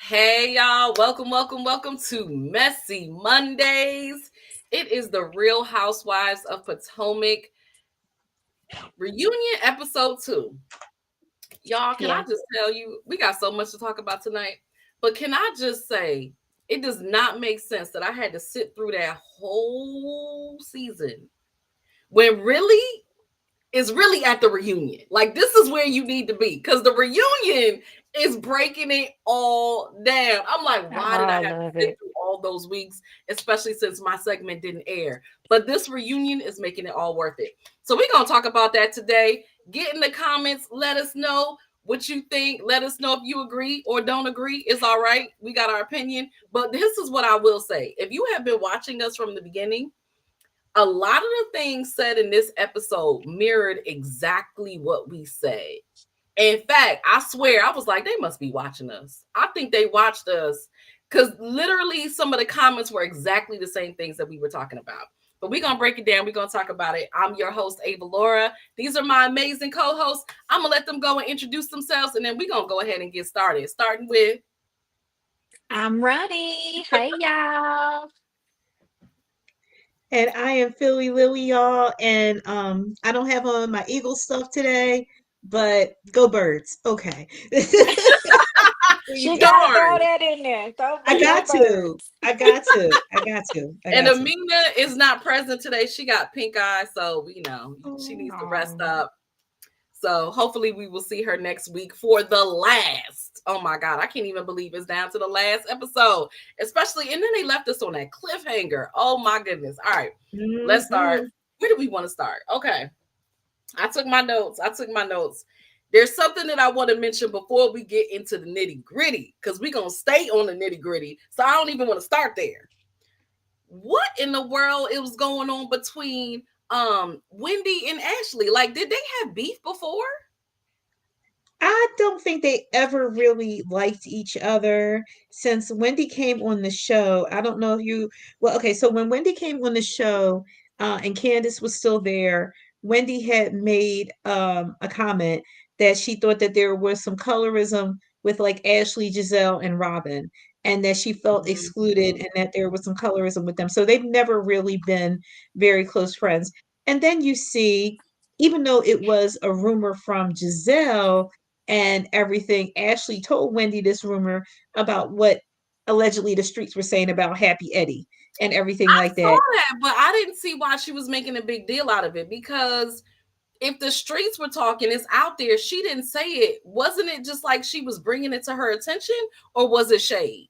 Hey y'all, welcome to Messy Mondays. It is the Real Housewives of Potomac reunion episode 2. Y'all, can I Yeah. just tell you, we got so much to talk about tonight, but can I just say, it does not make sense that I had to sit through that whole season when really is really at the reunion. Like, this is where you need to be because the reunion is breaking it all down. I'm like, why did I I have to love sit it. through all those weeks, especially since my segment didn't air? But this reunion is making it all worth it. So we're going to talk about that today. Get in the comments. Let us know what you think. Let us know if you agree or don't agree. It's all right. We got our opinion. But this is what I will say. If you have been watching us from the beginning, a lot of the things said in this episode mirrored exactly what we said. In fact, I swear, I was like, they must be watching us. I think they watched us because literally some of the comments were exactly the same things that we were talking about. But we're going to break it down. We're going to talk about it. I'm your host, Avalaura. These are my amazing co hosts. I'm going to let them go and introduce themselves, and then we're going to go ahead and get started. Starting with, I'm ready. Hey, y'all. And I am Philly Lily, y'all. And I don't have on my Eagle stuff today, but go birds. Okay. There you She go. gotta throw darn. that in there. Throw I go got to. birds. I got to. I got to. I And got to. Amina is not present today. She got pink eye, so she needs to rest Oh, up. So hopefully we will see her next week for the last. Oh my god, I can't even believe it's down to the last episode. Especially, and then they left us on that cliffhanger. Oh my goodness. All right, let's start. Hmm. Where do we want to start? Okay. I took my notes. There's something that I want to mention before we get into the nitty gritty, because we're gonna stay on the nitty gritty. So I don't even want to start there. What in the world it was going on between Wendy and Ashley? Like, did they have beef before? I don't think they ever really liked each other since Wendy came on the show. I don't know if you, well, okay, so when Wendy came on the show, and Candace was still there, Wendy had made a comment that she thought that there was some colorism with like Ashley, Giselle, and Robin, and that she felt excluded and that there was some colorism with them. So they've never really been very close friends. And then you see, even though it was a rumor from Giselle, and everything. Ashley told Wendy this rumor about what allegedly the streets were saying about Happy Eddie and everything I like saw that. that, but I didn't see why she was making a big deal out of it, because if the streets were talking, it's out there. She didn't say it. Wasn't it just like she was bringing it to her attention, or was it shade?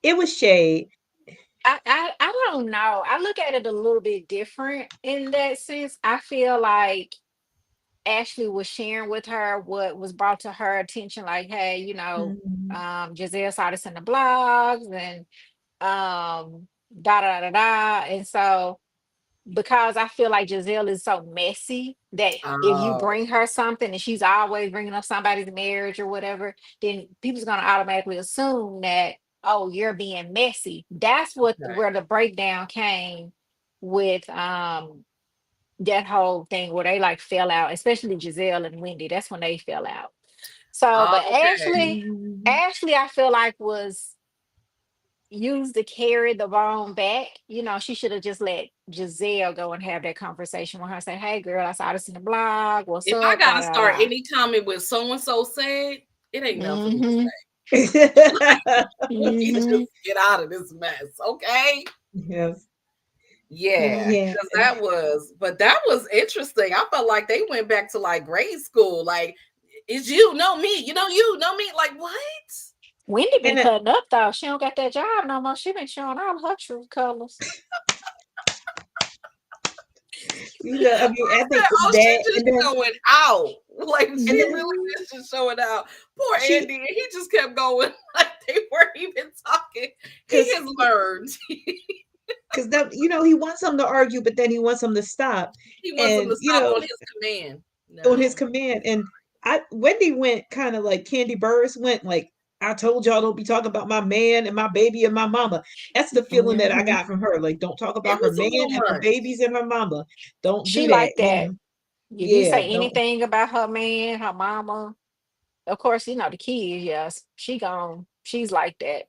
It was shade. I don't know. I look at it a little bit different in that sense. I feel like Ashley was sharing with her what was brought to her attention, like, hey, Mhm. Giselle saw this in the blogs and da da da da. And so because I feel like Giselle is so messy that if you Oh, bring her something and she's always bringing up somebody's marriage or whatever, then people's gonna automatically assume that, oh, you're being messy. That's what okay. where the breakdown came with that whole thing where they like fell out, especially Giselle and Wendy. That's when they fell out. So, but Okay. Mhm. Ashley, I feel like was used to carry the bone back. She should have just let Giselle go and have that conversation with her. Say, "Hey, girl, I saw this in the blog. What's If I up?" Da gotta da start da. any comment with so and so said, it ain't nothing for me to Mm-hmm. say. Let me Mm-hmm. just get out of this mess, okay? Yes. Yeah, Yeah. because but that was interesting. I felt like they went back to like grade school. Like, it's you, know me, you know me. Like, what? Wendy been And cutting up though. She don't got that job no more. She been showing all her true colors. I mean, I think Oh, she that, just and then showing out. Like, she really yeah, is just showing out. Poor she, Andy. He just kept going. Like, they weren't even talking. He because has learned. that, he wants them to argue, but then he wants them to stop, He wants them and to stop on his command. on his No. command. And Wendy went kind of like Candy Burris went, like, I told y'all don't be talking about my man and my baby and my mama. That's the feeling that I Hmm. got from her. Like, don't talk It about her was a man little and her much. babies and her mama. Don't do She that. like that. If you Yeah, say don't. anything about her man, her mama, of course, the kids, yes, she gone. She's like that.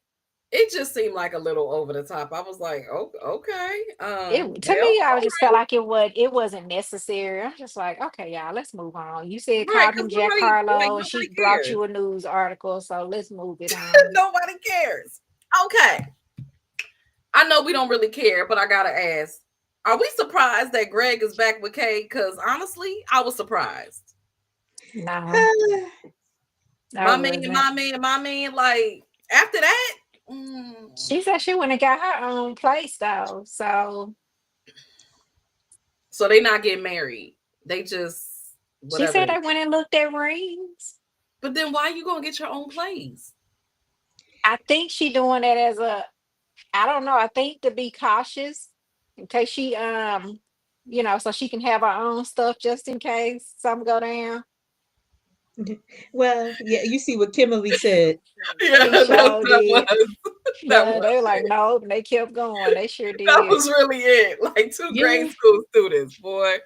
It just seemed like a little over the top. I was like, oh, okay. It to Well, me, I all just felt like it wasn't necessary. I'm just like, okay, y'all, let's move on. You said right, called him because Jack Harlow, and she nobody brought cares. you a news article, so let's move it on. Nobody cares. Okay. I know we don't really care, but I gotta ask. Are we surprised that Greg is back with Kay? Because honestly, I was surprised. No, I My man, wasn't. my man, my man, like after that, She said she went and got her own place though. So so they not getting married. They just she whatever said they. they went and looked at rings. But then why you gonna get your own place? I think she doing that as a, I don't know. I think to be cautious in case she so she can have her own stuff just in case something go down. Well, yeah, you see what Kimberly said. Yeah, She sure that did. was that Yeah, was they were like, no, and they kept going. They sure that did. was really it. Like two grade Yeah, school students, boy.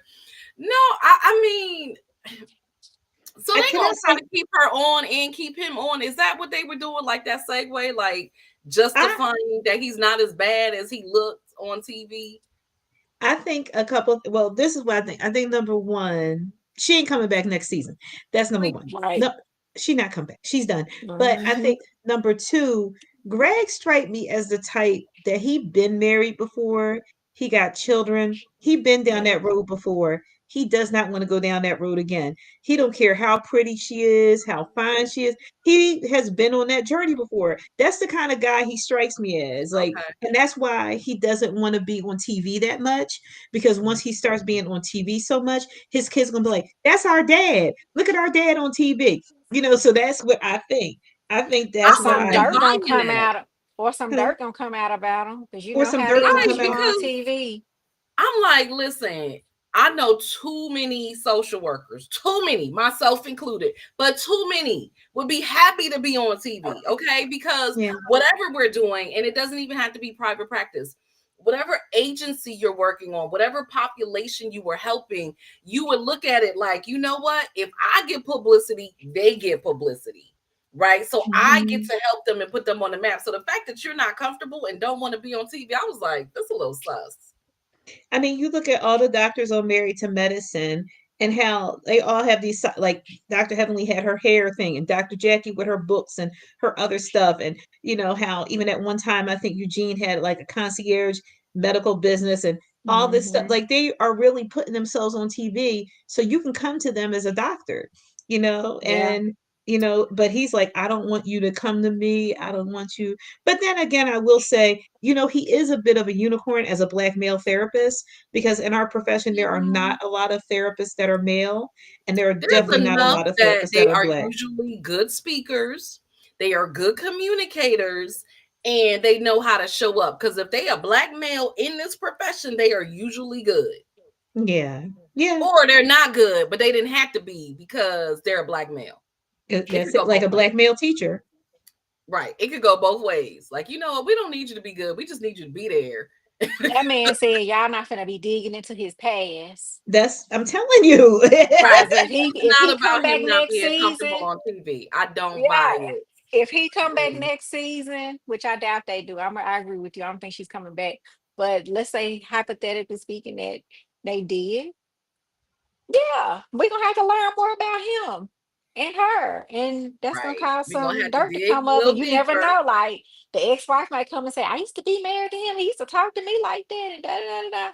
No, I mean, so I they can I gonna try say to keep her on and keep him on. Is that what they were doing? Like that segue, like I justifying that he's not as bad as he looks on TV. I think a couple. Well, this is what I think. I think number one, she ain't coming back next season. That's number Please. one. Right. No, she not come back. She's done. But I Hmm. think number two, Greg strike me as the type that he been married before. He got children. He been down Yeah. that road before. He does not want to go down that road again. He don't care how pretty she is, how fine she is. He has been on that journey before. That's the kind of guy he strikes me as. Like, Okay. and that's why he doesn't want to be on TV that much, because once he starts being on TV so much, his kids gonna be like, "That's our dad. Look at our dad on TV." So that's what I think. I think Or that's I'm some not why, dirt gonna buying come that. out, or some huh? dirt gonna come out about them because you Or know some how dirt these gonna Right, come women get out. on because TV. I'm like, listen, I know too many social workers, too many, myself included, but too many would be happy to be on TV, okay? Because Yeah. whatever we're doing, and it doesn't even have to be private practice, whatever agency you're working on, whatever population you were helping, you would look at it like, you know what? If I get publicity, they get publicity. Right. So I get Mhm. to help them and put them on the map. So the fact that you're not comfortable and don't want to be on TV, I was like, that's a little sus. I mean, you look at all the doctors on Married to Medicine and how they all have these, like Dr. Heavenly had her hair thing, and Dr. Jackie with her books and her other stuff. And how even at one time, I think Eugene had like a concierge medical business and all this stuff. Hmm. Like they are really putting themselves on TV so you can come to them as a doctor, Yeah. and, but he's like, I don't want you to come to me. I don't want you. But then again, I will say, he is a bit of a unicorn as a black male therapist, because in our profession, there are not a lot of therapists that are male, and there are There's definitely not a enough lot of that therapists that they are are black. usually good speakers, they are good communicators, and they know how to show up. Because if they are black male in this profession, they are usually good. Yeah. Yeah. Or they're not good, but they didn't have to be because they're a black male. It could That's it. go Like both a ways. black male teacher. Right. It could go both ways. Like, we don't need you to be good. We just need you to be there. That man said y'all not finna be digging into his past. I'm telling you. Right. So if he It's if not he come about back him not next being comfortable season, on TV. I don't buy yeah. it. If he come back Mm-mm. next season, which I doubt they do, I agree with you. I don't think she's coming back. But let's say hypothetically speaking that they did, yeah, we're gonna have to learn more about him and her. And that's gonna Right. cause We're gonna some have to dirt to dig come a up. And little you never deeper. know, like the ex-wife might come and say, I used to be married to him. He used to talk to me like that and da da da da.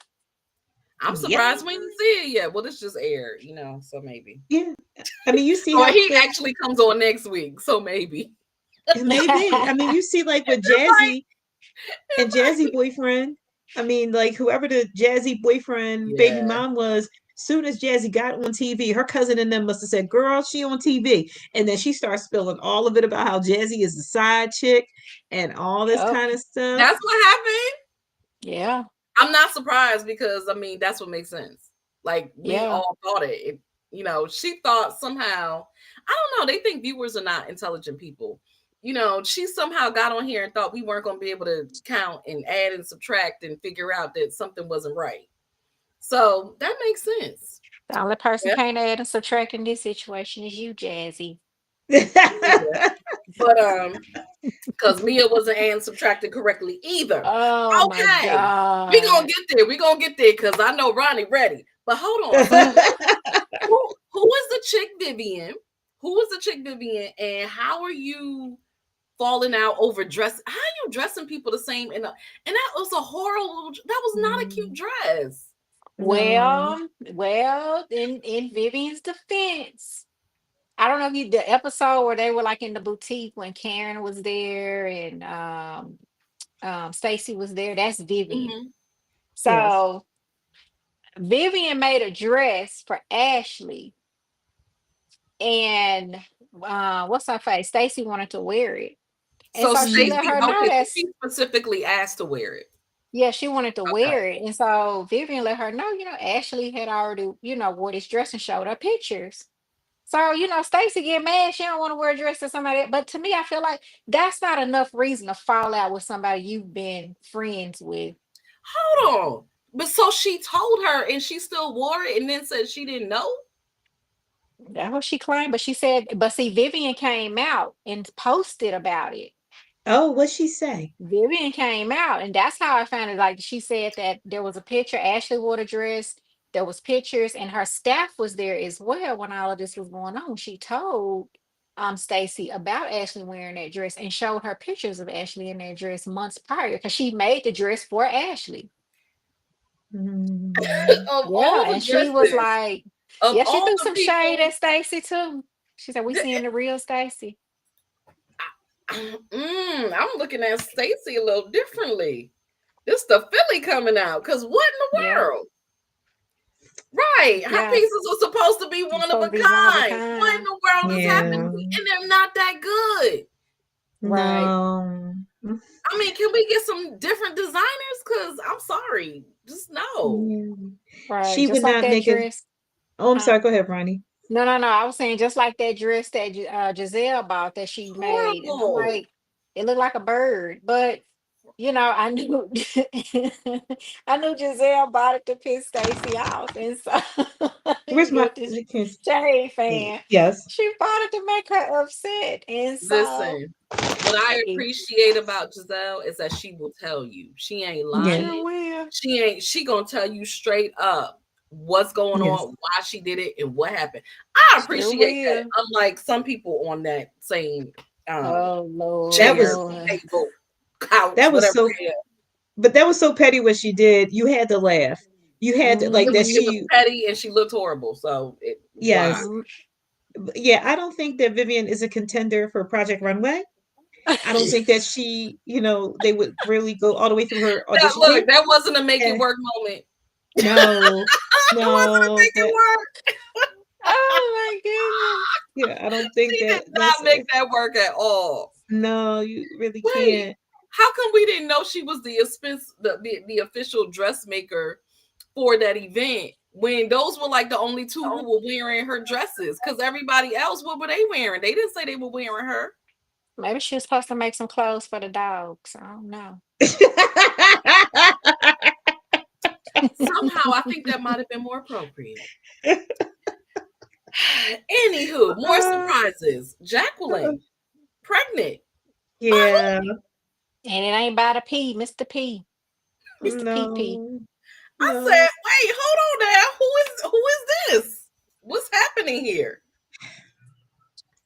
I'm Yep. surprised we didn't see it yet. Well, this just aired, so maybe. Yeah. I mean, you see Or how he quick actually comes on next week, so maybe. it may be. I mean, you see like with Right. Jazzy and Jazzy boyfriend. I mean, like whoever the Jazzy boyfriend baby Yeah. mom was, soon as Jazzy got on TV, her cousin and them must have said, "Girl, she on TV," and then she starts spilling all of it about how Jazzy is the side chick and all this Yep. kind of stuff. That's what happened. Yeah. I'm not surprised because that's what makes sense. Like we Yeah. all thought it. She thought somehow, I don't know, they think viewers are not intelligent people. She somehow got on here and thought we weren't going to be able to count and add and subtract and figure out that something wasn't right. So that makes sense. The only person Yeah, can't add and subtract in this situation is you, Jazzy. yeah. But because Mia wasn't and subtracted correctly either. Oh my Okay, we gonna God. get there. We gonna get there because I know Ronnie ready. But hold on. So who is the chick Vivian? Who is the chick Vivian? And how are you falling out over dress? How are you dressing people the same? And that was a horrible. That was not a cute Mm, dress. no. Well, in Vivian's defense, I don't know if you the episode where they were like in the boutique when Karen was there and Stacy was there. That's Vivian. Hmm. Yes. So Vivian made a dress for Ashley, and what's her face? Stacy wanted to wear it, and So so she Mm, let Stacy, her know okay, so that's she specifically asked to wear it. yeah, she wanted to Okay. wear it, and so Vivian let her know. Ashley had already wore this dress and showed her pictures. So, Stacey get mad. She don't want to wear a dress to somebody. But to me, I feel like that's not enough reason to fall out with somebody you've been friends with. Hold on. But so she told her and she still wore it and then said she didn't know? That's what she claimed. But she said, but see, Vivian came out and posted about it. oh, what'd she say? Vivian came out, and that's how I found it. Like she said that there was a picture. Ashley wore the dress. There was pictures, and her staff was there as well when all of this was going on. She told Stacy about Ashley wearing that dress and showed her pictures of Ashley in that dress months prior because she made the dress for Ashley. Mm, Of Yeah, all the and she was dresses, like, of yeah, she all threw the some shade people, at Stacy too. She said, "We seeing the real Stacy." I'm looking at Stacy a little differently. This the Philly coming out. Cause what in the Yeah, world? Right. Her yeah, pieces are supposed to be it's one of supposed a to be one of a kind. What in kind, the world is happening? yeah. And they're not that good. right? No. I mean, can we get some different designers? Cause I'm sorry. Just no. Yeah. Right, She just would like not that make it. dress. Oh, I'm Huh? sorry. Go ahead, Ronnie. No, no, no. I was saying just like that dress that Giselle bought that she made, and I'm Horrible. like, it looked like a bird, but I knew, I knew Giselle bought it to piss Stacy off, and so Where's my? with this Shade fan, Yes. she bought it to make her upset, and so Listen, what I hey, appreciate about Giselle is that she will tell you. She ain't you Yeah. sure lying. will. She gonna tell you straight up what's going Yes. on, why she did it, and what happened. I Sure appreciate that. will. Unlike some people on that same Oh Lord, That chair, was Lord. table, couch, that was whatever so. it is. But that was so petty what she did. You had to laugh. You had to like that. It was She. petty and she looked horrible. So why? Yes. Yeah. I don't think that Vivian is a contender for Project Runway. I don't think that she. They would really go all the way through her That audition look, tape. that wasn't a make it And work moment. no, It wasn't a no, make it work. Oh my goodness. I don't think She did that that's not make that work at all. no, you really Wait, can't. how come we didn't know she was the expense the official dressmaker for that event when those were like the only two who were wearing her dresses? Because everybody else, what were they wearing? They didn't say they were wearing her. Maybe she was supposed to make some clothes for the dogs. I don't know. Somehow, I think that might have been more appropriate. Anywho, more surprises. Jacqueline pregnant. By Yeah, And it ain't by the P, Mr. P. Mr. PP. no, I no. said, wait, hold on now. Who is this? What's happening here?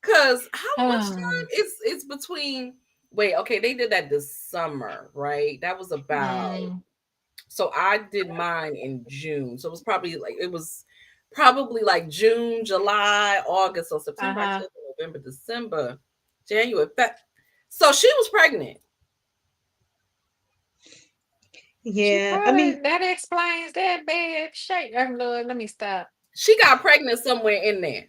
Cause how much Oh, time is it's between wait, okay, they did that this summer, right? That was about mm, so I did mine in June. So it was probably like June, July, August, so September, uh-huh. October, November, December, January. So she was pregnant. She Yeah, I probably mean, that explains that bad shape. Lord, let me stop. She got pregnant somewhere in there.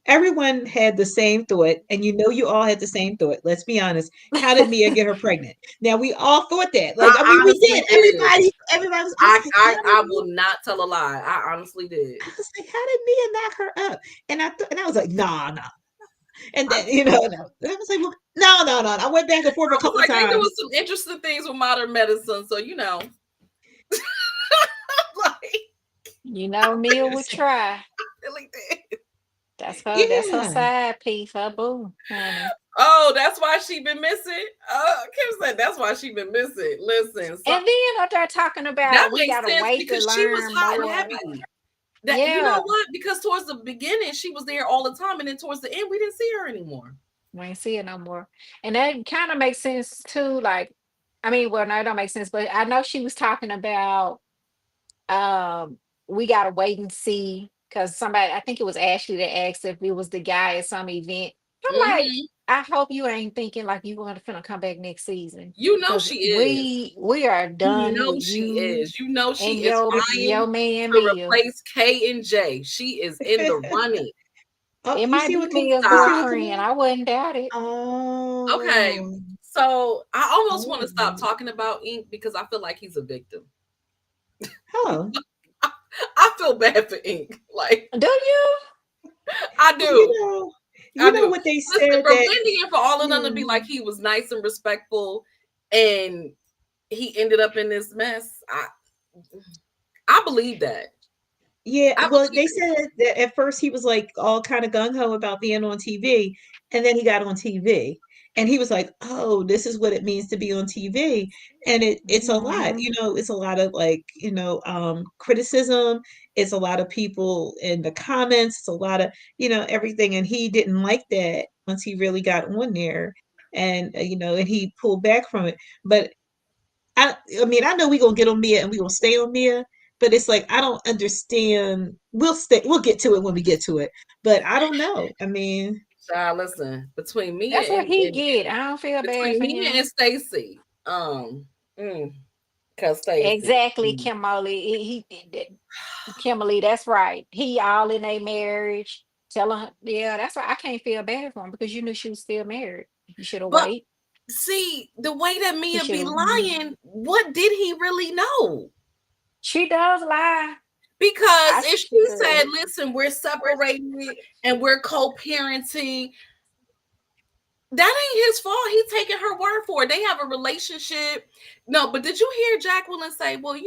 everyone had the same thought, and you all had the same thought. Let's be honest. How did Mia get her pregnant? Now we all thought that. Like, I I mean, we honestly did. did. Everybody was. I was like, how did I Mia? will not tell a lie. I honestly did. I was like, how did Mia knock her up? And I was like, nah, nah. And I, then no. And I was like, well, no, no, no. I went back and forth a I was couple of like, they doing times. some interesting things with modern medicine, so like You know, Mia I would said, try. really did. That's her Yeah. side piece, her boo, honey. Oh, that's why she been missing. Kim said that's why she been missing. Listen, so And then up there talking that about we makes gotta sense wait to because she was learn hot and more. heavy. That you know Yeah. what? Because towards the beginning she was there all the time, and then towards the end we didn't see her anymore. We ain't see it no more. And that kind of makes sense too. Like, I mean, well, no, it don't make sense, but I know she was talking about we gotta wait and see because somebody, I think it was Ashley that asked if it was the guy at some event. I'm like, Hmm. I hope you ain't thinking like you want to finna come back next season You know because she is. we are You done know with she you is. You know and she is vying your man to Mia. replace K and J. She is in the running. Oh, It you might see be what Mia's you see what boyfriend. Camille? I wouldn't doubt it. Okay, Oh. so I almost want to stop Oh. talking about Ink because I feel like he's a victim. Oh. I feel bad for Ink. Like Do you? I Well, do. you I know do. what they Listen, said for that Wendy and for all of them to yeah. be like he was nice and respectful and he ended up in this mess. I believe that. Yeah, I well, believe they it. said that at first he was like all kind of gung ho about being on TV, and then he got on TV, and he was like, "Oh, this is what it means to be on TV," and it's a lot, Mhm. it's a lot of like, criticism. It's a lot of people in the comments. It's a lot of everything, and he didn't like that once he really got on there, and and he pulled back from it. But I mean, I know we gonna get on Mia and we gonna stay on Mia, but it's like I don't understand. We'll get to it when we get to it. But I don't know. I mean, Child, listen, between That's Mia what and, he and get. I don't feel bad between for Mia him. and Stacy, mm, cause Stacy, Exactly, Kimberly. Kimberly, that's right. He all in a marriage. Tell her, yeah, that's why I can't feel bad for him because you knew she was still married. You should have but waited. see the way that He Mia should be have. lying. What did he really know? She does lie. Because I if she she does. said, "Listen, we're separated and we're co-parenting," that ain't his fault. He's taking her word for it. They have a relationship. No, but did you hear Jacqueline say, "Well,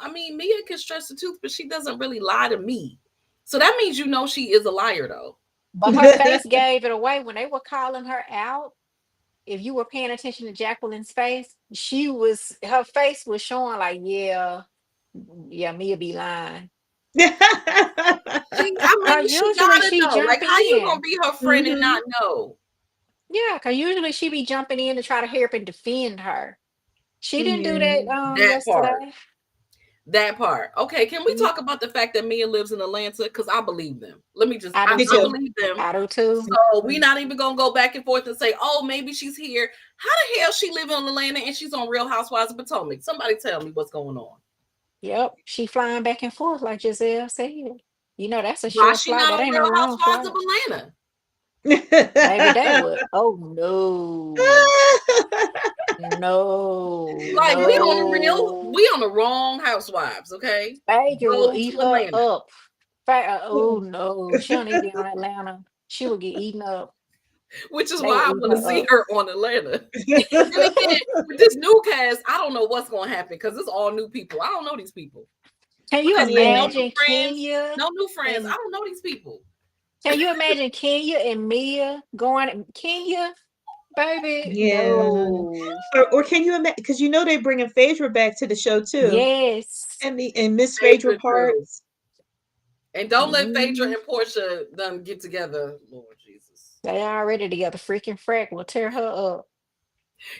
I mean, Mia can stretch the truth, but she doesn't really lie to me." So that means she is a liar, though. But her face gave it away when they were calling her out. If you were paying attention to Jacqueline's face, her face was showing like, yeah, yeah, Mia be lying. I mean, Cause she usually gotta she know. Like, jump how you gonna in. be her friend and hmm not know Yeah, cause usually she be jumping in to try to help and defend her. She didn't do Yeah. that that part? yesterday. That part. Okay, can we Mm, talk about the fact that Mia lives in Atlanta? Because I believe them. Let me just, I do I, Me I too. too. believe them. I do too. So we not even gonna go back and forth and say, oh, maybe she's here. How the hell she live in Atlanta and she's on Real Housewives of Potomac? Somebody tell me what's going on. Yep, she flying back and forth like Giselle said. That's a Why short she flight. not That on ain't no Real long Housewives of flight. Atlanta? Maybe they would. Oh no, no, Like we no. on the wrong Housewives. Okay, Baker will go eat to her Atlanta, up. Oh no, she don't need to be on Atlanta. She will get eaten up. which is They will why I eat want to see her up. her on Atlanta. But then again, with this new cast, I don't know what's going to happen because it's all new people. I don't know these people. Can What you they say? No Yeah. new imagine friends. Kenya No new friends. I and don't know these people. can you imagine Kenya and Mia going Kenya, baby? Yeah. No. Or can you imagine? Because they bringing Phaedra back to the show too, Yes. and Miss Phaedra Phaedra too. Parks. And don't let Phaedra Mhm. and Portia them get together, Lord Jesus. They already together. Freaking frack will tear her up.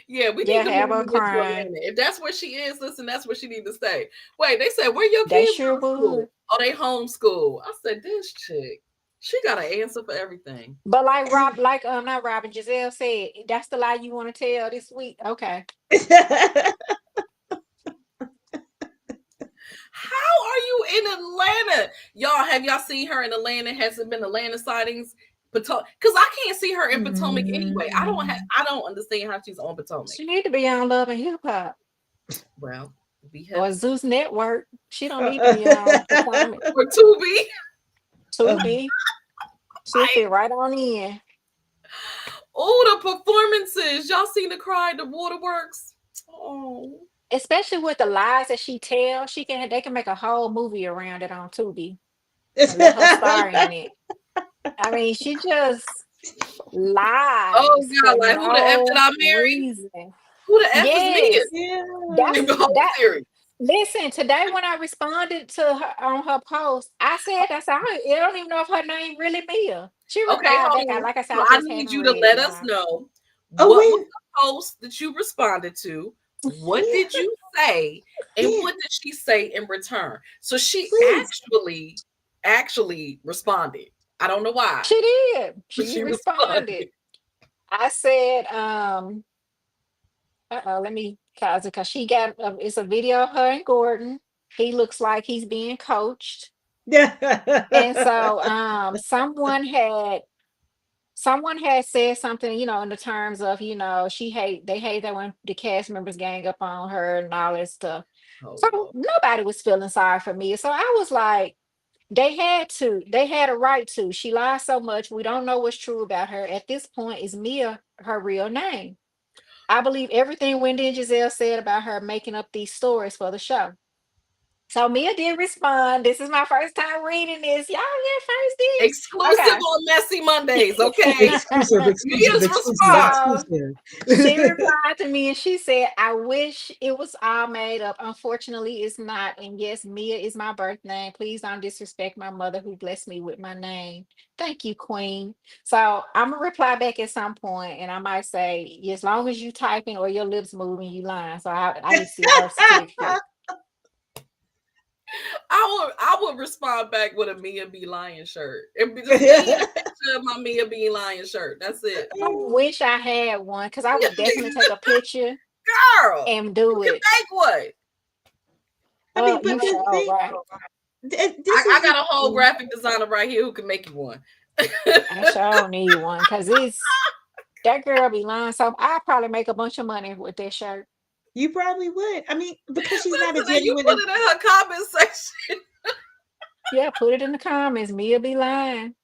Yeah, we need Yeah, to have move her Mia to crying. Atlanta. If that's where she is, listen, that's where she need to stay. Wait, they said, where your They kids sure go to school? would. Oh, they homeschool. I said, this chick, she got an answer for everything. But not Robin, Giselle said, that's the lie you want to tell this week. Okay. How are you in Atlanta? Y'all, have y'all seen her in Atlanta? Has it been Atlanta sightings? Potomac, because I can't see her in Potomac anyway. Mm. I don't understand how she's on Potomac. She need to be on Love and Hip Hop Well, we have or Zeus Network. She don't need to be on Potomac. for Tubi. To be. She'll I fit right on in. Oh, the performances. Y'all seen the cry, the waterworks? Oh. Especially with the lies that she tells, they can make a whole movie around it on Tubi and let her star in it. I mean, she just Oh lies God, for like who the F did no I marry? reason. Who the F is Mia Yes, in that's the Yeah. whole that. series? Listen, today when I responded to her on her post, I said, I don't even know if her name really Mia. She Okay, replied back. hold on. Like I said, So I I just need haven't you to read it, let us y'all. know Oh what was wait. the post that you responded to? What Yeah. did you say? And Yeah. what did she say in return? So she Please. actually responded. I don't know why, She did. but She she responded. responded. I said, let me cause it because she got it's a video of her and Gordon. He looks like he's being coached. And so someone had said something, in the terms of, they hate that when the cast members gang up on her and all that stuff. Oh So Lord. nobody was feeling sorry for me. So I was like, they had a right to. She lies so much. We don't know what's true about her. At this point, is Mia her real name? I believe everything Wendy and Giselle said about her making up these stories for the show. So Mia did respond. This is my first time reading this. Y'all get first dibs. Exclusive on Messy Mondays, okay? Exclusive, Okay. exclusive, Mia's exclusive, response. So she exclusive. replied to me and she said, I wish it was all made up. Unfortunately, it's not. And yes, Mia is my birth name. Please don't disrespect my mother who blessed me with my name. Thank you, Queen. So I'm gonna reply back at some point and I might say, as long as you typing or your lips moving, you lying. So I need to see the birth certificate. I would respond back with a Mia B Lion shirt. It'd be just me and a picture of my Mia B Lion shirt. That's it. I wish I had one because I would definitely take a picture Girl, and you do can it. make one. I mean, You but the sure thing, right. this I is the got a whole thing. graphic designer right here who can make you one. I sure need one because that girl be lying. So I probably make a bunch of money with that shirt. You probably would. I mean, because she's not a Listen, and you genuine. put it in her comment section. Yeah, put it in the comments. Mia be lying.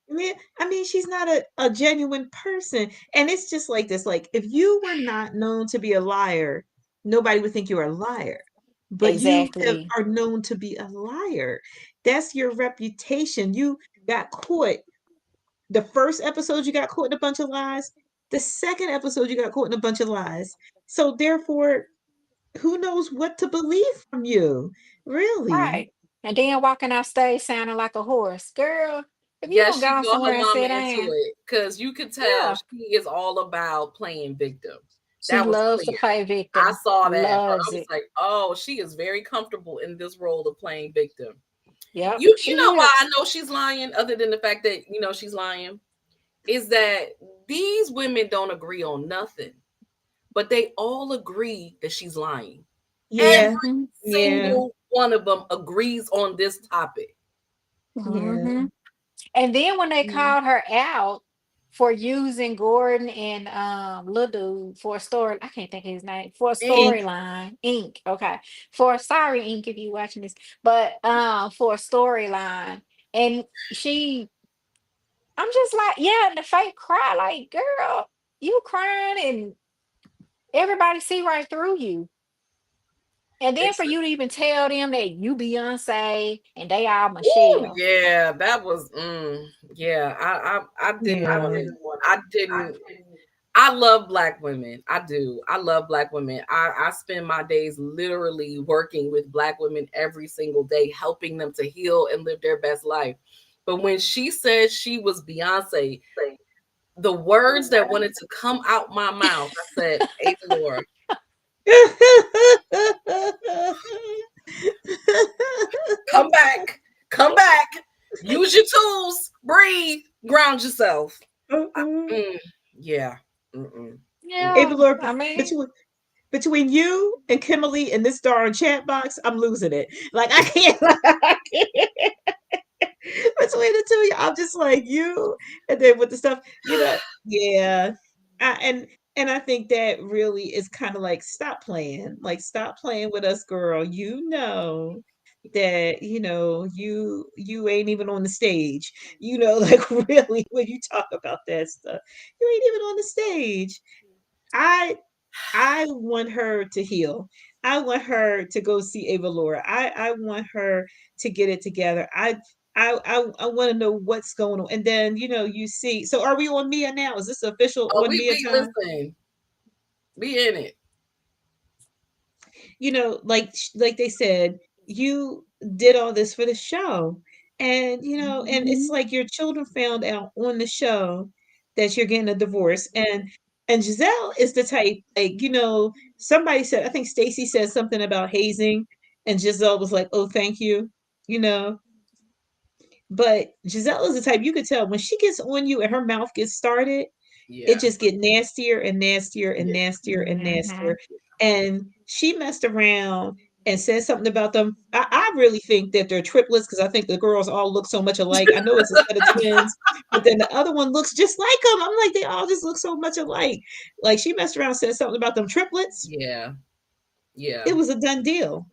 I mean, she's not a genuine person. And it's just like this. Like, if you were not known to be a liar, nobody would think you're a liar. But Exactly. are known to be a liar. That's your reputation. You got caught. The first episode, you got caught in a bunch of lies. The second episode, you got caught in a bunch of lies. So therefore, who knows what to believe from you? Really? Right. And then walking off stage sounding like a horse. Girl, if you Yeah, don't she go brought her somewhere and mama sit into down, it because you could tell yeah. she is all about playing victim. She That was loves to clear. play I victim. saw that. I Loves was it. like, oh, she is very comfortable in this role of playing victim. Yep, You know she why I is. know she's lying, other than the fact that she's lying, is that these women don't agree on nothing, but they all agree that she's lying. Every Yeah. Hmm. Yeah. single one of them agrees on this topic. Yeah. Hmm. And then when they Yeah. called her out for using Gordon and Lil Dude for a story, I can't think of his name, for a Ink. Ink. storyline, Ink. Okay. For sorry, Ink, if you watching this, but for a storyline. And I'm just like, yeah, and the fake cry, like, girl, you crying and everybody see right through you. And then It's for you to even tell them that you Beyonce and they are oh Michelle. yeah, that was yeah. Yeah. I didn't I love black women. I do. I love black women. I spend my days literally working with black women every single day, helping them to heal and live their best life. But when she said she was Beyonce, the words that wanted to come out my mouth, I said, Ava Laura, come back, come back, use your tools, breathe, ground yourself. I, Mm-mm. mm, yeah. Mm-mm, Ava Yeah, Laura, I mean, between you and Kimberly in this darn chat box, I'm losing it. Like I can't, I can't. Between the two of you, I'm just like you, and then with the stuff, yeah. I, and I think that really is kind of like stop playing with us, girl. You know that you ain't even on the stage. Like really when you talk about that stuff, you ain't even on the stage. I I want her to heal. I want her to go see Ava Laura. I want her to get it together. I want to know what's going on. And then, you see, so are we on Mia now? Is this official Oh, on Mia we time? listen. We in it. Like they said, you did all this for the show. And it's like your children found out on the show that you're getting a divorce. And Giselle is the type, like, somebody said, I think Stacy said something about hazing, and Giselle was like, "Oh, thank you." You know, but Giselle is the type, you could tell when she gets on you and her mouth gets started, it Yeah. just get nastier and nastier and Yeah. nastier and Hmm. nastier. And she messed around and said something about them. I really think that they're triplets because I think the girls all look so much alike. I know it's a set of twins, but then the other one looks just like them. I'm like, they all just look so much alike. Like she messed around and said something about them triplets. Yeah. Yeah. It was a done deal.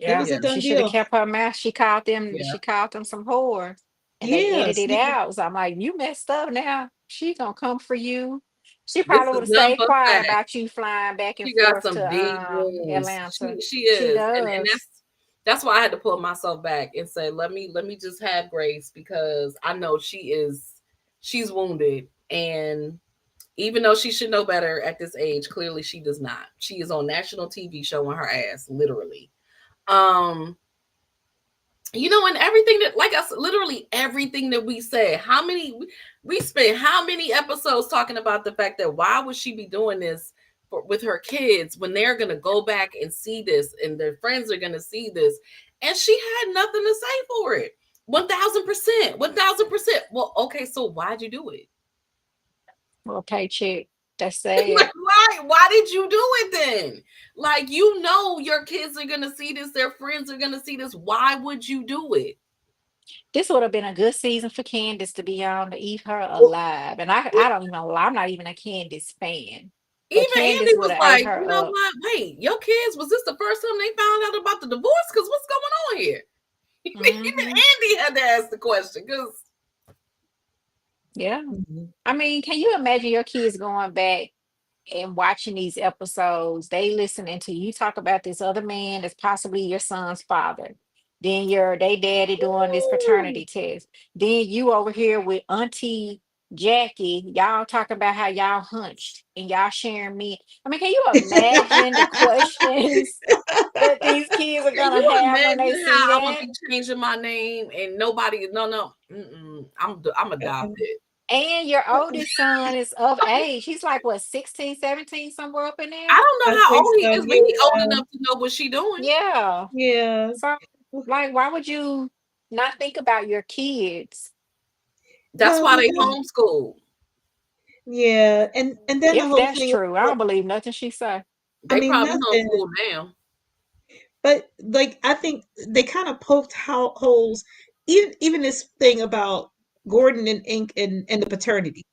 It Yeah, was Yeah. a she done should have deal. kept her mouth. She called them. Yeah. She called them some whores, and they Yeah. edited See, out. So I'm like, you messed up now. She gonna come for you. She This probably is would have nothing stayed but quiet fact. about you flying back and She got forth some to big wounds. Atlanta. She She is, and does. that's why I had to pull myself back and say, let me just have grace because I know she's wounded, and even though she should know better at this age, clearly she does not. She is on national TV showing her ass, literally. Um, and everything that, like us, literally everything that we said. We spent how many episodes talking about the fact that why would she be doing this with her kids when they're gonna go back and see this, and their friends are gonna see this, and she had nothing to say for it. 1,000%, 1,000%. Well, okay, so why'd you do it? Well, paycheck. That's Like, sad. why did you do it then? Like, your kids are gonna see this, their friends are gonna see this. Why would you do it? This would have been a good season for Candace to be on to eat her alive. And I don't even lie. I'm not even a Candace fan, but Even Andy Candace would was have ate like, her you know up. what? Wait, your kids, was this the first time they found out about the divorce? Because what's going on here? Even Hmm. Andy had to ask the question because Yeah. mhm. I mean, can you imagine your kids going back and watching these episodes? They listening to you talk about this other man that's possibly your son's father. Then they daddy doing this paternity test. Then you over here with Auntie Jackie, y'all talking about how y'all hunched and y'all sharing me. I mean, can you imagine the questions that these kids are can gonna you have when they imagine see how I'm gonna that? be changing my name and nobody? No, no, I'm adopted. And your oldest son is of age. He's like what, 16, 17, somewhere up in I there? don't I know how think old he so. is, but he old Yeah. enough to know what she doing. Yeah. Yeah. So, like, why would you not think about your kids? That's Well, why they homeschool. yeah. And then the If whole that's thing, true, I don't believe nothing she say. I They mean, probably nothing. homeschool now. But like I think they kind of poked holes, even this thing about Gordon and Ink and the paternity.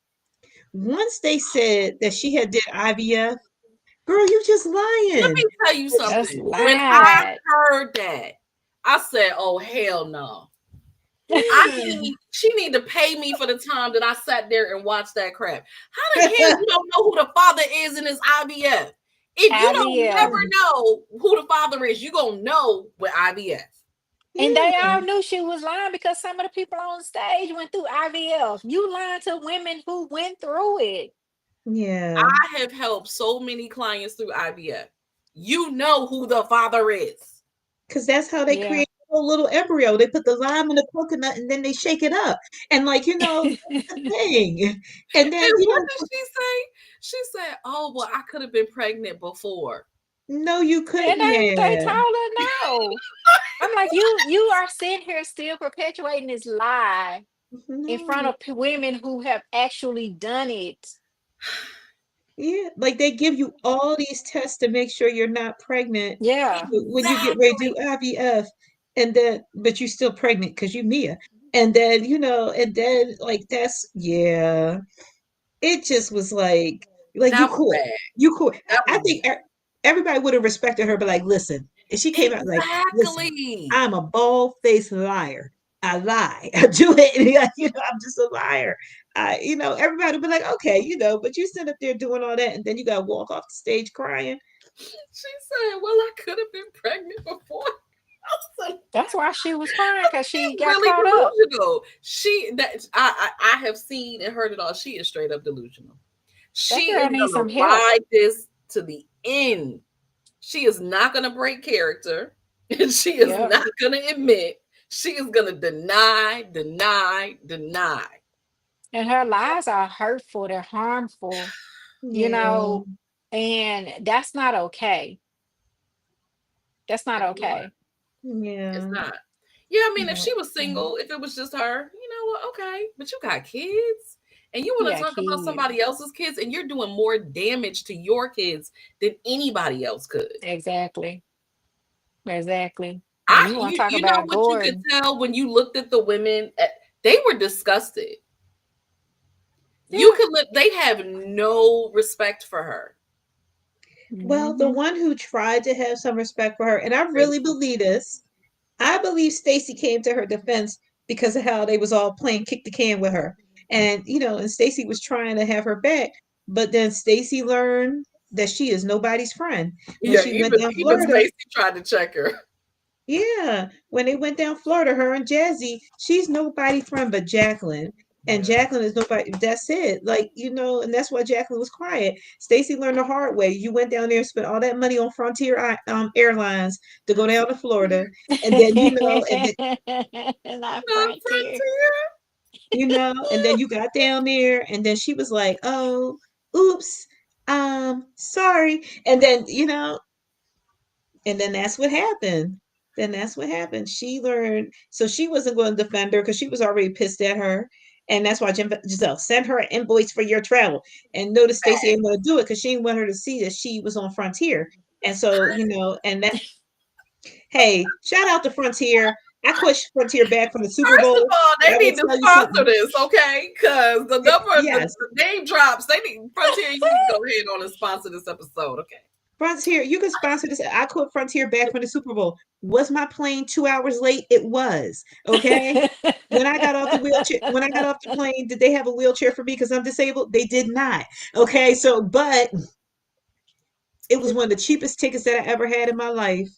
Once they said that she had did IVF, girl, you just Let me lying. tell you That's something. When I lied. heard that, I said, "Oh hell no." Yeah. She need to pay me for the time that I sat there and watched that crap. How the hell you don't know who the father is in this IVF? If you don't IVF. never know who the father is, you gonna know with IVF. And they Yeah. all knew she was lying because some of the people on stage went through IVF. You lying to women who went through it. Yeah. I have helped so many clients through IVF. You know who the father is. Because that's how they Yeah. create a whole little embryo. They put the lime in the coconut and then they shake it up. And like, that's the thing. And then, And what did she say? She said, "Oh, well, I could have been pregnant before." no, you And couldn't they have. told her no. I'm like, you are sitting here still perpetuating this lie in front No. of women who have actually done it. Yeah, like they give you all these tests to make sure you're not pregnant Yeah. when you get ready to do Exactly. IVF, and then but you're still pregnant because you Mia, and then like that's yeah, it just was like That was bad. you quit. That I was think everybody would have respected her, but like listen, and she came out like listen, exactly. I'm a bald faced liar. I lie. I do it. I'm just a liar. Everybody would be like, okay, but you sit up there doing all that, and then you got to walk off the stage crying. She said, "Well, I could have been pregnant before." That's why she was crying, because she got Really caught up. delusional. I have seen and heard it all. She is straight up delusional. That She is girl needs gonna some help. ride this to the end. She is not gonna break character, and she is Yep. not gonna admit. She is gonna deny, deny, deny. And her lies are hurtful, they're harmful, you Yeah. know, and that's not okay. That's not It's not. okay. It's Yeah. not. Yeah, I mean, if No. she was single, if it was just her, you know what? Okay, but you got kids, and you want to Yeah, talk about kid. somebody else's kids, and you're doing more damage to your kids than anybody else could. Exactly. Exactly. And you want to talk You know about what you could Gordon. tell when you looked at the women, they were disgusted. You Yeah. could look, they have no respect for her. Well, the Hmm. one who tried to have some respect for her, and I really Tracy. believe this, I believe Stacy came to her defense because of how they was all playing kick the can with her. And and Stacy was trying to have her back, but then Stacy learned that she is nobody's friend. When Yeah, she went down even Florida, Stacey tried to check her. yeah, when they went down Florida, her and Jazzy, she's nobody friend but Jacqueline. And Yeah. Jacqueline is nobody, that's it. Like, and that's why Jacqueline was quiet. Stacy learned the hard way. You went down there and spent all that money on Frontier Airlines to go down to Florida. And then, Not Not frontier. Frontier. and then you got down there and then she was like, oh, oops, sorry. And then, and then that's what happened. Then that's what happened. She learned, so she wasn't going to defend her because she was already pissed at her. And that's why Giselle sent her an invoice for your travel. And notice Stacey ain't going to do it because she didn't want her to see that she was on Frontier. And so, and that, hey, shout out to Frontier. I quit Frontier back from the Super First of Bowl, all, but they I will need to tell you sponsor something. this, okay? Because Yes, the name drops. They need Frontier. You need to go ahead on and sponsor this episode, okay? Frontier, you can sponsor this. I quit Frontier back from the Super Bowl. Was my plane 2 hours late? It was. Okay. When I got off the wheelchair, when I got off the plane, did they have a wheelchair for me because I'm disabled? They did not. Okay. So, but it was one of the cheapest tickets that I ever had in my life.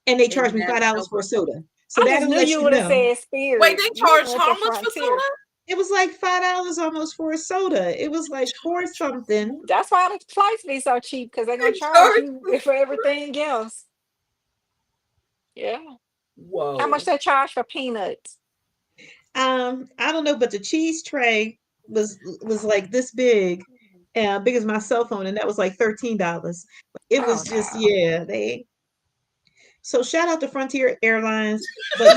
And they charged And me that's $5 no. for a soda. So I just that'll knew let you you would have know. said Wait, Spirit. they You charge went how to much for Frontier. soda? It was like $5 almost for a soda. It was like four something. That's why the flights be so cheap, because they're They gonna charge charge. you for everything else. Yeah. How much Whoa. they charge for peanuts? I don't know, but the cheese tray was like this big as my cell phone, and that was like $13. It Oh was just no. yeah, they so shout out to Frontier Airlines, but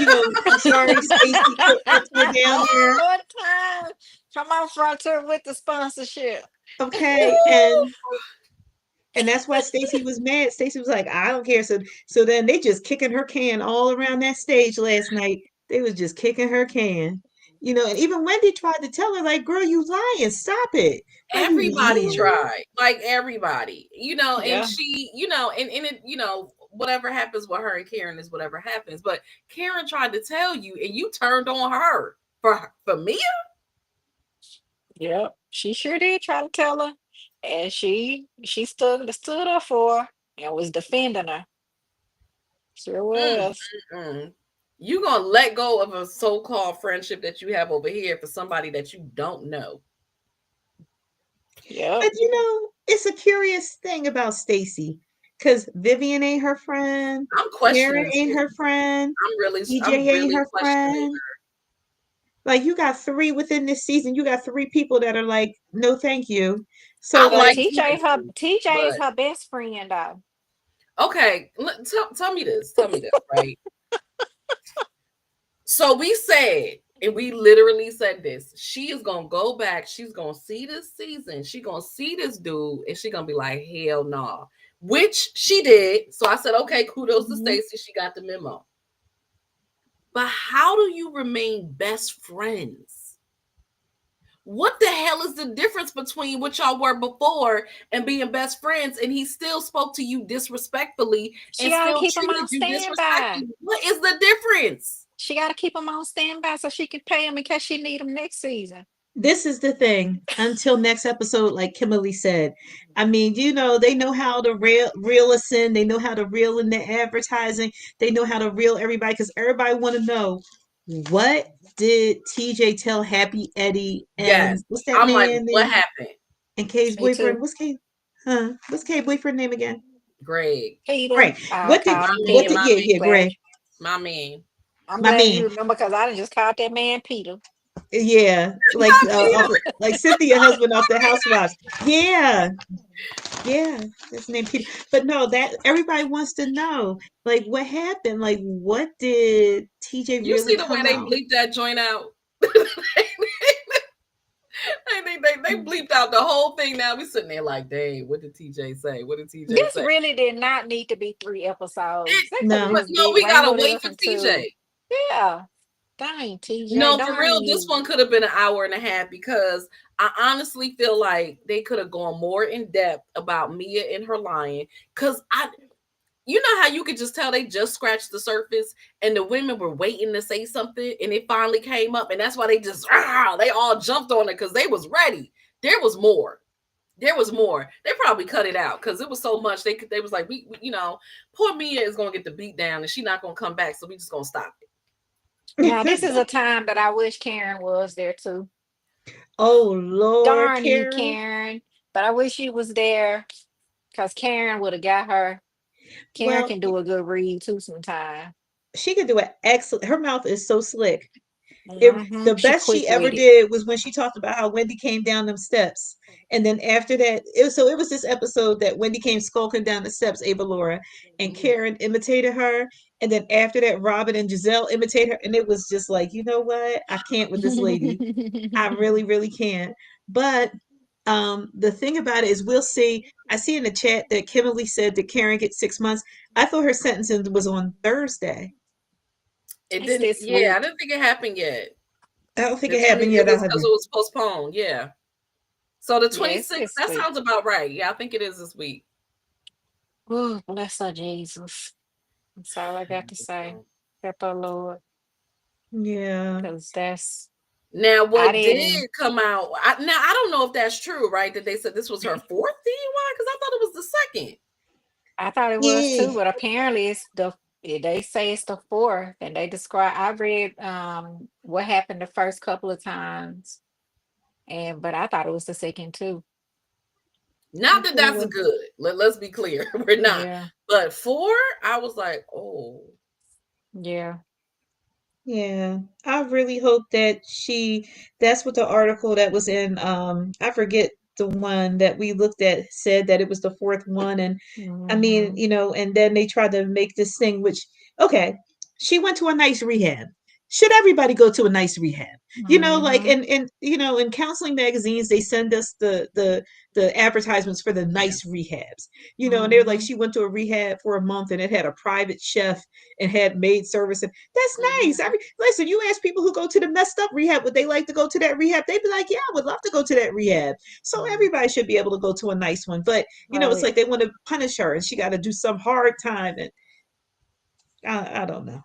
I'm sorry, Stacy put Frontier down there, One time. Come on, Frontier with the sponsorship. okay, and that's why Stacy was mad. Stacy was like, I don't care. So then they just kicking her can all around that stage last night. They was just kicking her can. And even Wendy tried to tell her, like, girl, you lying. Stop it. Are you Everybody lying? tried, like everybody, and Yeah. she, and it, whatever happens with her and Karen is whatever happens. But Karen tried to tell you, and you turned on her for Mia. Yep. She sure did try to tell her. And she stood up for her and was defending her. Sure Mm, was. mm. You gonna let go of a so-called friendship that you have over here for somebody that you don't know? Yep. But it's a curious thing about Stacy. Because Vivian ain't her friend. I'm Karen questioning ain't her Stacey. friend. I'm EJ ain't really her questioning friend. Like you got three within this season. You got three people that are like, no, thank you. So I But like, like TJ is but her best friend though. okay. Tell me this. Tell me this, right? So we said, and we literally said this. She is gonna go back. She's gonna see this season. She gonna see this dude, and she gonna be like, hell no. Nah. Which she did. So I said, okay, kudos to Mhm. Stacey. She got the memo. But how do you remain best friends? What the hell is the difference between what y'all were before and being best friends? And he still spoke to you disrespectfully She and gotta still keep him on treated you standby. disrespectfully. What is the difference? She gotta keep him on standby so she can pay him in case she need him next season. this is the thing. Until next episode, like Kimberly said, I mean, they know how to reel us in. They know how to reel in the advertising. They know how to reel everybody because everybody want to know what did TJ tell Happy Eddie Yes. and what's that I'm like, man what name happened? and Kay's Me boyfriend? too. What's Kay's boyfriend name again? Greg. Peter. Greg. I What did called My him what man, Peter. did my yeah, man, yeah, Glad Greg, my man. I'm my glad man. you remember because I done just called that man Peter. Yeah, like Cynthia husband off the Housewives. Yeah, yeah, his name Peter. But no, that everybody wants to know, like, what happened? Like, what did TJ You really see the way come they out? bleeped that joint out? They bleeped out the whole thing. Now we sitting there like, dang, what did TJ say? What did TJ This say? really did not need to be 3 episodes. They could have No, But just no, did we gotta wrangled it wait up for into, TJ. yeah. Dang, TJ, No, for darn real, this you. one could have been an hour and a half because I honestly feel like they could have gone more in depth about Mia and her lying. Cause you know how you could just tell they just scratched the surface and the women were waiting to say something and it finally came up and that's why they just they all jumped on it because they was ready. There was more. There was more. They probably cut it out because it was so much. They was like, poor Mia is gonna get the beat down and she's not gonna come back, so we just gonna stop it. Now, this is a time that I wish Karen was there too. oh Lord, Darn you, Karen. Karen. But I wish you was there because Karen would have got her. Karen Well, can do a good read too sometimes. she could do it excellent. Her mouth is so slick. The She best she quick ever with it. did was when she talked about how Wendy came down them steps. And then after that, it was this episode that Wendy came skulking down the steps, Avalaura, and Karen imitated her. And then after that, Robin and Gizelle imitated her. And it was just like, you know what? I can't with this lady. I really, really can't. But the thing about it is we'll see. I see in the chat that Kimberly said that Karen gets 6 months. I thought her sentencing was on Thursday. It It's didn't. this Yeah, I week. didn't think it happened yet. I don't think The it 20. happened It yet was because either. it was postponed. Yeah. So the Yeah, it's 26th. this That week. sounds about right. Yeah, I think it is this week. Oh, bless her, Jesus. That's all I got to say. Help her, Lord, Yeah. because that's, Now, I what did didn't, come out? Now I don't know if that's true, right? That they said this was her fourth DUI because I thought it was the second. I thought it was Yeah. too, but apparently they say it's the fourth, and they describe, I read what happened the first couple of times, but I thought it was the second too. I Not that thought it that's was, good. Let's be clear, we're not. yeah, But four, I was like, oh, yeah. Yeah, I really hope that that's what the article that was in, I forget the one that we looked at said that it was the fourth one. And I mean, Hmm. and then they tried to make this thing, which, okay, she went to a nice rehab. Should everybody go to a nice rehab? Like, Hmm. in counseling magazines, they send us the advertisements for the yeah. nice rehabs, and they're like, Hmm. she went to a rehab for a month and it had a private chef and had maid service. That's nice. I mean, listen, you ask people who go to the messed up rehab, would they like to go to that rehab? They'd be like, yeah, I would love to go to that rehab. So Hmm. everybody should be able to go to a nice one. But, it's Right. like they want to punish her and she got to do some hard time. And I don't know.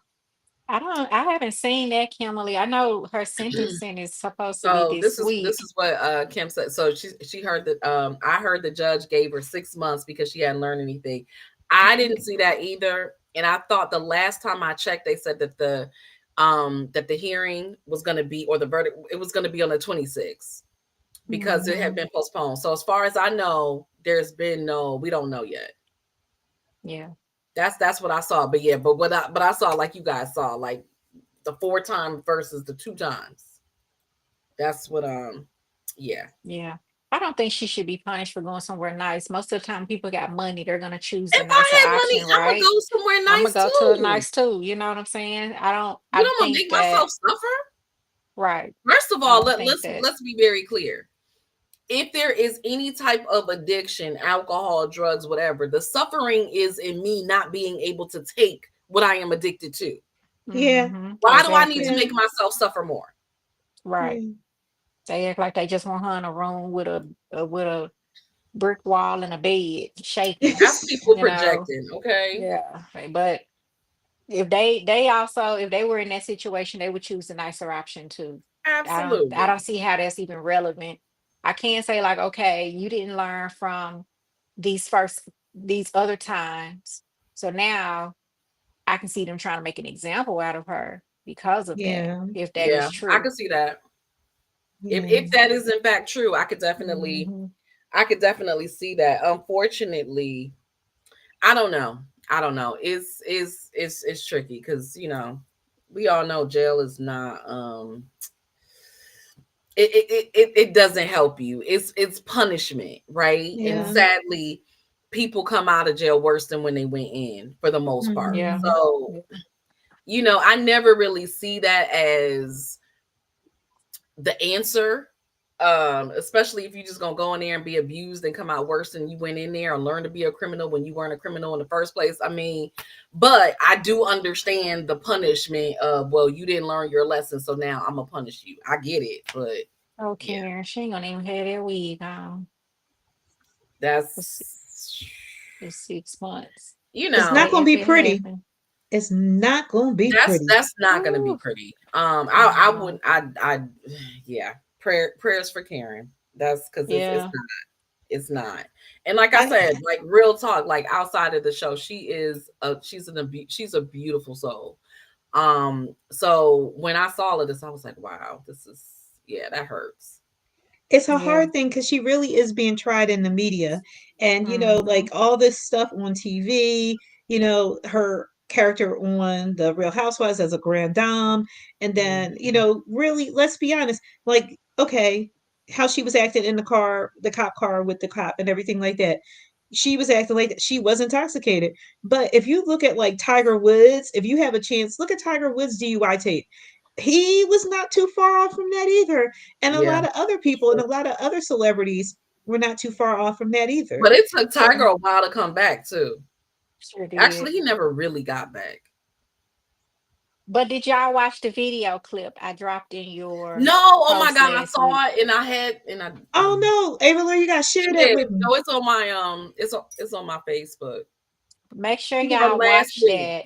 I haven't seen that, Kimberly. I know her sentencing is supposed to be So this this week. is what Kim said. So she heard that I heard the judge gave her 6 months because she hadn't learned anything. I didn't see that either, and I thought the last time I checked, they said that the hearing was going to be, or the verdict, it was going to be on the 26th because it had Hmm. been postponed. So as far as I know, there's been no, we don't know yet. Yeah. That's what I saw. But yeah, but I saw, like you guys saw, like the 4 time versus the 2 times. That's what yeah. Yeah. I don't think she should be punished for going somewhere nice. Most of the time, people got money, they're gonna choose the If nicer I had money, option, I'm gonna right? go somewhere I'm gonna nice go to a too. nice too. You know what I'm saying? You I know, I'm gonna think make that, myself suffer. right. First of I all, don't think that. let's be very clear. If there is any type of addiction, alcohol, drugs, whatever, the suffering is in me not being able to take what I am addicted to. Yeah. Hmm. Why do I need to Exactly. Yeah. make myself suffer more? Right. Yeah. They act like they just want her in a room with a brick wall and a bed shaking, That's people you know. projecting, okay? Yeah. But if they also, if they were in that situation, they would choose the nicer option too. I Absolutely. don't see how that's even relevant. I can't say like, okay, you didn't learn from these other times. So now I can see them trying to make an example out of her because of that, Yeah, if that is Yeah, I true. can see that. yeah. If that is in fact true, Hmm. I could definitely see that. Unfortunately, I don't know. I don't know. It's tricky because we all know jail is not it doesn't help you. It's punishment, right? And Yeah, Yeah. sadly, people come out of jail worse than when they went in for the most part. yeah, Hmm. So, yeah. I never really see that as the answer. Especially if you're just gonna go in there and be abused and come out worse than you went in there, or learn to be a criminal when you weren't a criminal in the first place. I mean, but I do understand the punishment of, well, you didn't learn your lesson, so now I'm gonna punish you. I get it, but Oh, yeah, Karen, she ain't gonna even have that wig on for, that's for 6 months. you It's But not know gonna if be it pretty. happened, It's not gonna be that's pretty. that's not gonna be ooh, pretty. I no, wouldn't I yeah, prayers for Karen. That's because yeah, it's not. And like I I said, like real talk, like outside of the show, she's a beautiful soul. So when I saw this, I was like, wow, this is, yeah, that hurts. It's a yeah, hard thing because she really is being tried in the media. And, like hmm, all this stuff on TV, her character on The Real Housewives as a grand dame. And then, Mhm. really, let's be honest, like, okay, how she was acting in the car, the cop car with the cop and everything like that. She was acting like that. She was intoxicated. But if you look at like Tiger Woods, if you have a chance, look at Tiger Woods' DUI tape. He was not too far off from that either, and a Yeah. lot of other people and a lot of other celebrities were not too far off from that either. But it took Tiger yeah, a while to come back too. sure Actually, did. he never really got back. But did y'all watch the video clip I dropped in No, your oh my post God, I last week? saw it and I had and I Oh no, Avalaura, you gotta share that yeah, with me. no, it's on my it's on my Facebook Make sure from y'all last watch week. that.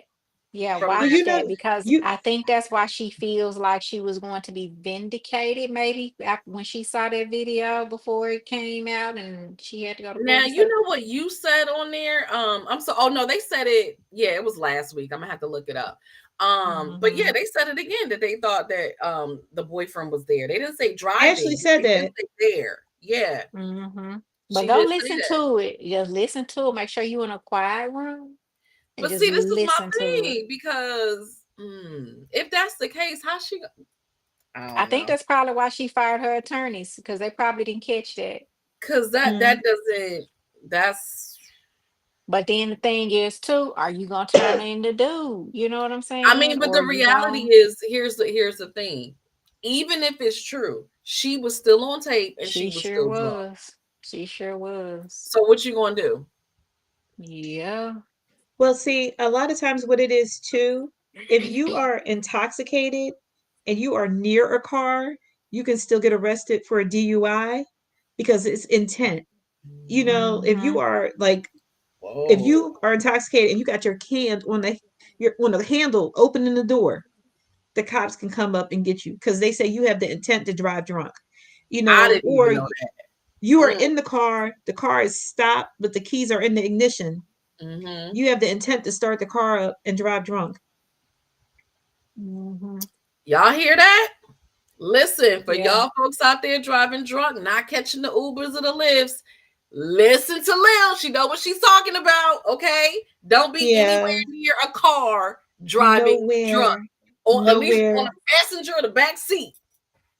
Yeah, From Well, watch last that week. because you I think that's why she feels like she was going to be vindicated, maybe after, when she saw that video before it came out and she had to go to court Now and you stuff. know what you said on there. I'm so. Oh no, they said it. Yeah, it was last week. I'm gonna have to look it up. But yeah, Hmm. they said it again that they thought that the boyfriend was there. They didn't say Ashley driving. said They did that. say there. Yeah, Hmm. But she go did say listen that. to it. Just listen to it. Make sure you in a quiet room and But just see, this is my listen to it. thing because if that's the case, I I don't think know. that's probably why she fired her attorneys because they probably didn't catch that. Because that Mm. doesn't. That's. But then the thing is too, are you gonna turn into dude? You know what I'm I saying? mean, but Or the you reality gonna is, here's the thing. Even if it's true, she was still on tape and she she was sure still drunk. was. She sure was. So what you gonna do? Yeah. Well, see, a lot of times what it is too, if you are intoxicated and you are near a car, you can still get arrested for a DUI because it's intent. If you Mm-hmm. are like if Whoa. you are intoxicated and you got your hand on the handle opening the door, the cops can come up and get you because they say you have the intent to drive drunk. I didn't even Or know you are that. in the car is stopped, but the keys are in the ignition. Mm-hmm. You have the intent to start the car up and drive drunk. Mm-hmm. Y'all hear that? Listen, for Yeah. y'all folks out there driving drunk, not catching the Ubers or the Lyfts, listen to Lil. She know what she's talking about, okay? Don't be anywhere Yeah, near a car driving drunk, nowhere, or at least on nowhere. the passenger or the back seat.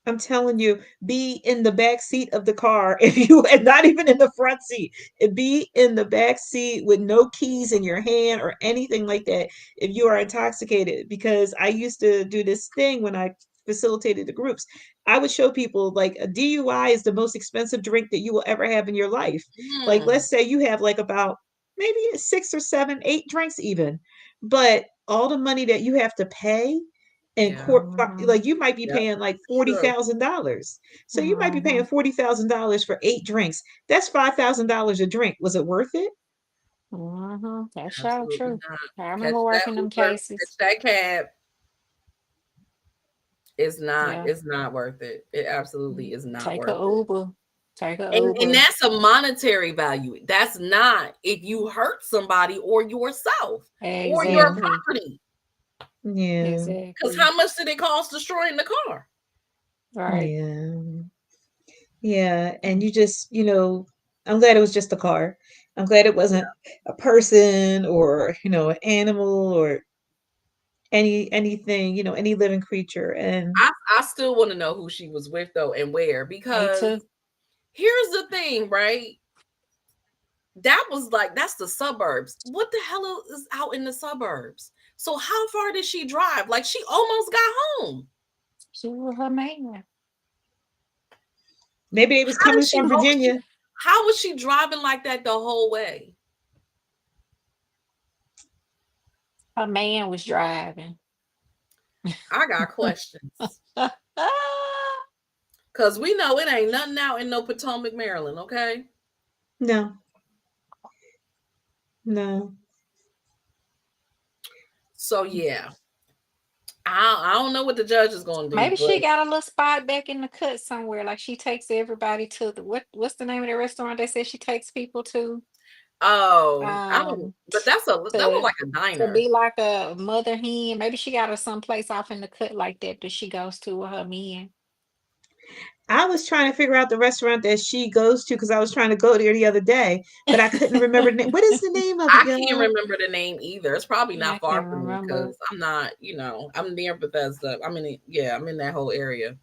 I'm telling you, be in the back seat of the car if you and not even in the front seat. Be in the back seat with no keys in your hand or anything like that if you are intoxicated. Because I used to do this thing when I facilitated the groups. I would show people like a DUI is the most expensive drink that you will ever have in your life. Like Mm, let's say you have like about maybe 6 or 7, 8 drinks even, but all the money that you have to pay and yeah, court Mm-hmm. like you might be yeah, paying like true. $40,000. So you might be Mm-hmm. paying $40,000 for 8 drinks. That's $5,000 a drink. Was it worth it? Mm-hmm. That's sure Absolutely true. not. I Catch remember that working them Uber, catch cases. that cab. Yeah. It's not worth it. It absolutely is not Take a worth it. Uber. Take a And Uber. that's a monetary value. That's not if you hurt somebody or yourself or your Yeah. Exactly. property. Yeah. Because Exactly. how much did it cost destroying the car? Right. Yeah. Yeah. And you just, I'm glad it was just a car. I'm glad it wasn't a person or, an animal or anything, any living creature. And I still want to know who she was with though and where, Me because too. here's the thing, right? That was like that's the suburbs. What the hell is out in the suburbs? So how far did she drive? Like she almost got home. She was her man. maybe they was How did coming she from know she Virginia. how was she driving like that the whole way? Her man was driving. I got questions. Cause we know it ain't nothing out in no Potomac, Maryland, okay? No, no. So yeah. I don't know what the judge is gonna do, Maybe but she got a little spot back in the cut somewhere. Like she takes everybody to the what's the name of the restaurant they said she takes people to? oh, I don't Um but that look to like a to diner. be like a mother hen. Maybe she got her someplace off in the cut like that she goes to with her men. I was trying to figure out the restaurant that she goes to because I was trying to go there the other day, but I couldn't remember the name. What is the name of it, I can't y'all? remember the name either. It's probably I not can't far from me remember. because I'm not, I'm near Bethesda. I'm in it, yeah, I'm in that whole area.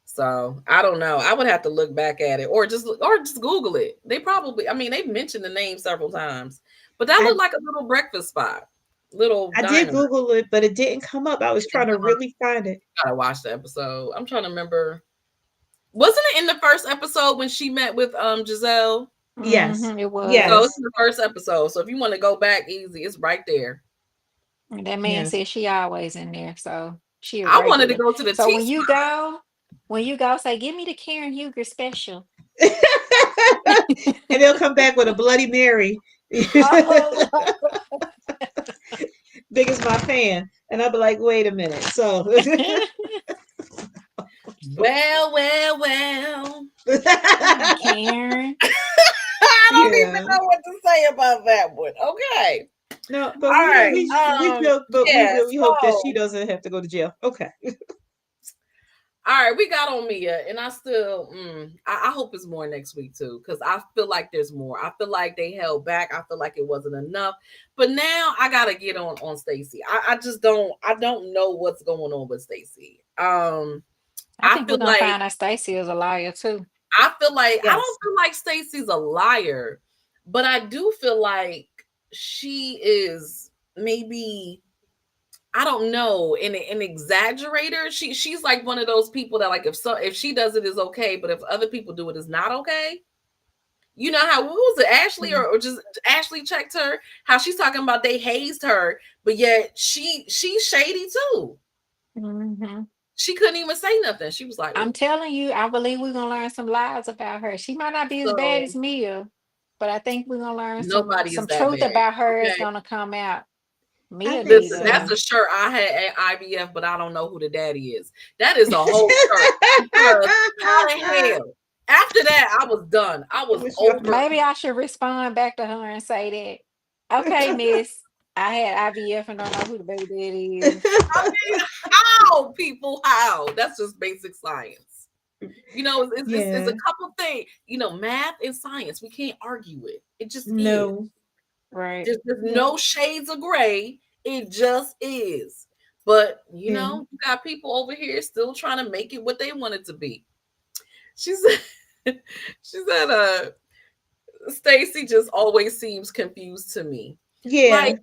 So I don't know. I would have to look back at it or just Google it. They probably, I mean, they've mentioned the name several times, but that I looked like a little breakfast spot, little I did diner. Google it, but it didn't come up. I was It didn't trying to come up. really find it. Gotta watch the episode. I'm trying to remember. Wasn't it in the first episode when she met with Giselle? Yes, It So it's was. in yes, the first episode. So if you want to go back easy, it's right there. And that man yes. said she always in there, so she a I wanted to regular. go to the So T spot. when you go, say, give me the Karen Huger special. And they'll come back with a Bloody Mary. Oh, Big as my fan. And I'll be like, wait a minute. So Well, well, well. Karen. I don't even yeah. know what to say about that one. Okay. No, but All right. we joke, but we Yeah, really hope that she so doesn't have to go to jail. Okay. all right, we got on Mia, and I still, I hope it's more next week too, because I feel like there's more. I feel like they held back. I feel like it wasn't enough, but now I gotta get on Stacey. I just don't know what's going on with Stacey. I I think we're feel gonna like find out Stacy is a liar too. I Yes. don't feel like Stacey's a liar, but I do feel like she is maybe I don't know, an exaggerator. She's like one of those people that like if she does it is okay, but if other people do it is not okay. You know how who was it, Ashley or just Ashley checked her, how she's talking about they hazed her, but yet she's shady too. Hmm. She couldn't even say nothing. She was like, I'm "Ooh." telling you, I believe we're gonna learn some lies about her. She might not be as bad So as Mia, but I think we're gonna learn nobody is some that truth bad. about her is Okay. gonna come out. I Mia think need Listen, to. that's so. a shirt I had at IVF, but I don't know who the daddy is. That is a whole shirt because how the hell? After that, I was done. I It was was your over Maybe it. I should respond back to her and say that, okay, miss, I had IVF and don't know who the baby daddy is. I mean, how people? How? That's just basic science. It's a Yeah. couple things. Math and science. We can't argue it. It just is. No. Right. There's No. no shades of gray. It just is. But Yeah. you got people over here still trying to make it what they want it to be. She said, she said, Stacy just always seems confused to me. Like, Yeah.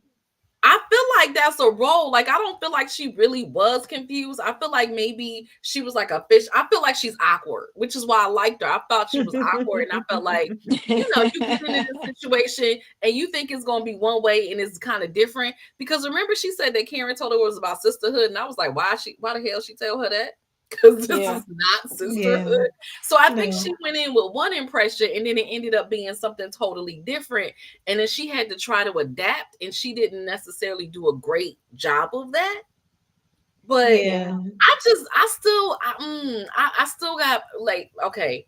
I feel like that's a role. Like, I don't feel like she really was confused. I feel like maybe she was like a fish. I feel like she's awkward, which is why I liked her. I thought she was awkward, and I felt like, you get into this situation and you think it's going to be one way and it's kind of different. Because remember, she said that Karen told her it was about sisterhood, and I was like, why the hell she tell her that? Because this Yeah. is not Yeah. sisterhood. So I think No. she went in with one impression and then it ended up being something totally different. And then she had to try to adapt, and she didn't necessarily do a great job of that. But Yeah. Yeah. I still got like, okay,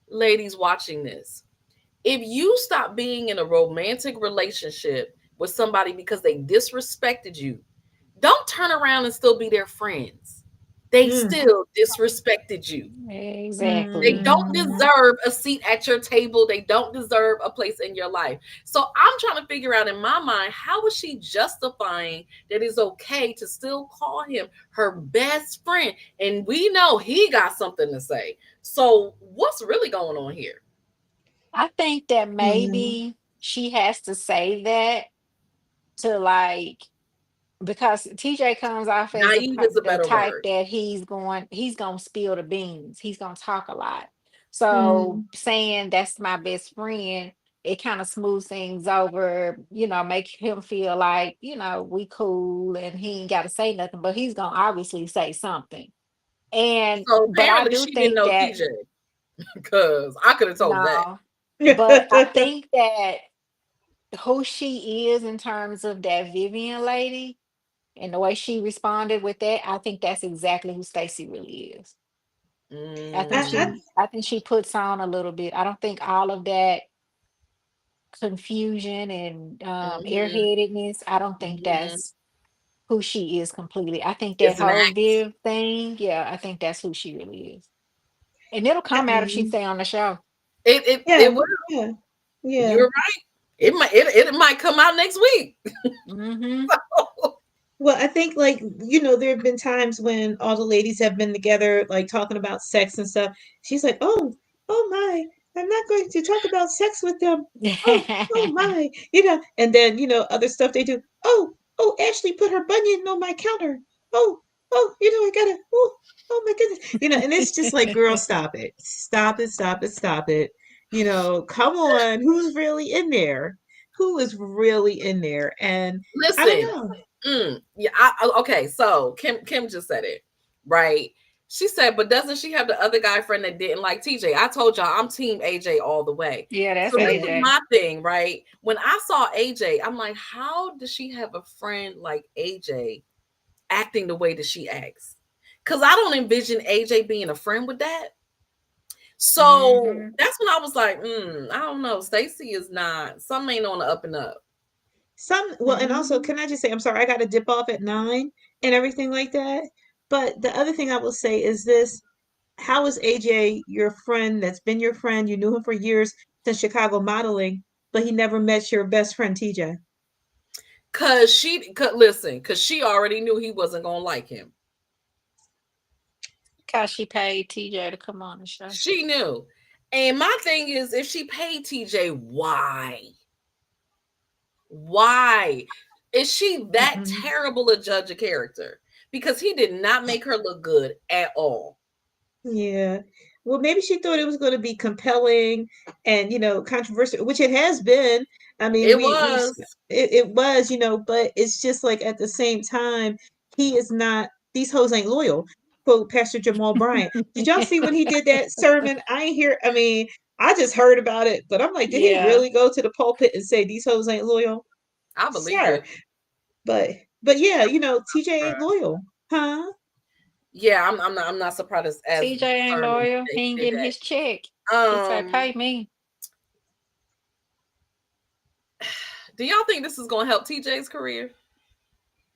ladies watching this, if you stop being in a romantic relationship with somebody because they disrespected you, don't turn around and still be their friends. They Mm, still disrespected you. They Exactly. don't mm, deserve a seat at your table. They don't deserve a place in your life. So I'm trying to figure out in my mind, how is she justifying that it's okay to still call him her best friend? And we know he got something to say. So what's really going on here? I think that yeah. maybe she has to say that to like, because TJ comes off as Naive is a the better type word. that he's gonna spill the beans. He's gonna talk a lot. So Mm, saying that's my best friend, it kind of smooths things over, make him feel like, we cool and he ain't gotta say nothing, but he's gonna obviously say something. And So but I apparently do she didn't think know that TJ, because I could have told her that. no, but I think that who she is in terms of that Vivian lady and the way she responded with that, I think that's exactly who Stacey really is. I think I, Mm, she puts on a little bit. I don't think all of that confusion and mm-hmm, airheadedness, I don't think mm-hmm. that's who she is completely. I think that It's an whole act. Viv thing, yeah, I think that's who she really is. And it'll I come out if she mean, stay on the show. It yeah, will. yeah, yeah. You're right. It might come out next week. Hmm. Well, I think like there have been times when all the ladies have been together, like talking about sex and stuff. She's like, "Oh, oh my, I'm not going to talk about sex with them. Oh, oh my, And then other stuff they do. Oh, oh, Ashley put her bunion on my counter. Oh, oh, I gotta. Oh, oh my goodness. And it's just like, girl, stop it, stop it, stop it, stop it. Come on, who's really in there? Who is really in there? And I don't Listen, know. yeah. Okay, so Kim just said it, right? She said, but doesn't she have the other guy friend that didn't like TJ? I told y'all I'm team AJ all the way. Yeah, that's So this is AJ. my thing, right? When I saw AJ, I'm like, how does she have a friend like AJ acting the way that she acts? Because I don't envision AJ being a friend with that. So Hmm. that's when I was like, I don't know. Stacey is not, something ain't on the up and up. Well, and also, Hmm. can I just say, I'm sorry, I got to dip off at 9 and everything like that. But the other thing I will say is this: how is AJ your friend that's been your friend? You knew him for years since Chicago modeling, but he never met your best friend TJ. Listen, cause she already knew he wasn't gonna like him. Because she paid TJ to come on the show. She knew. And my thing is, if she paid TJ, why? Why? Is she that Mm-mm. terrible a judge of character? Because he did not make her look good at all. Yeah. Well, maybe she thought it was going to be compelling and, controversial, which it has been. I mean, It was. it was, but it's just like at the same time, he is not, these hoes ain't loyal. Quote Pastor Jamal Bryant. Did y'all see when he did that sermon? I ain't hear, I mean, I just heard about it, but I'm like, did he Yeah. really go to the pulpit and say these hoes ain't loyal? I believe Sir. it. But, but yeah, TJ ain't Right. loyal. Huh? Yeah, I'm not surprised as TJ ain't determined loyal. that He he ain't did getting his check. that. He said, pay me. Do y'all think this is gonna help TJ's career?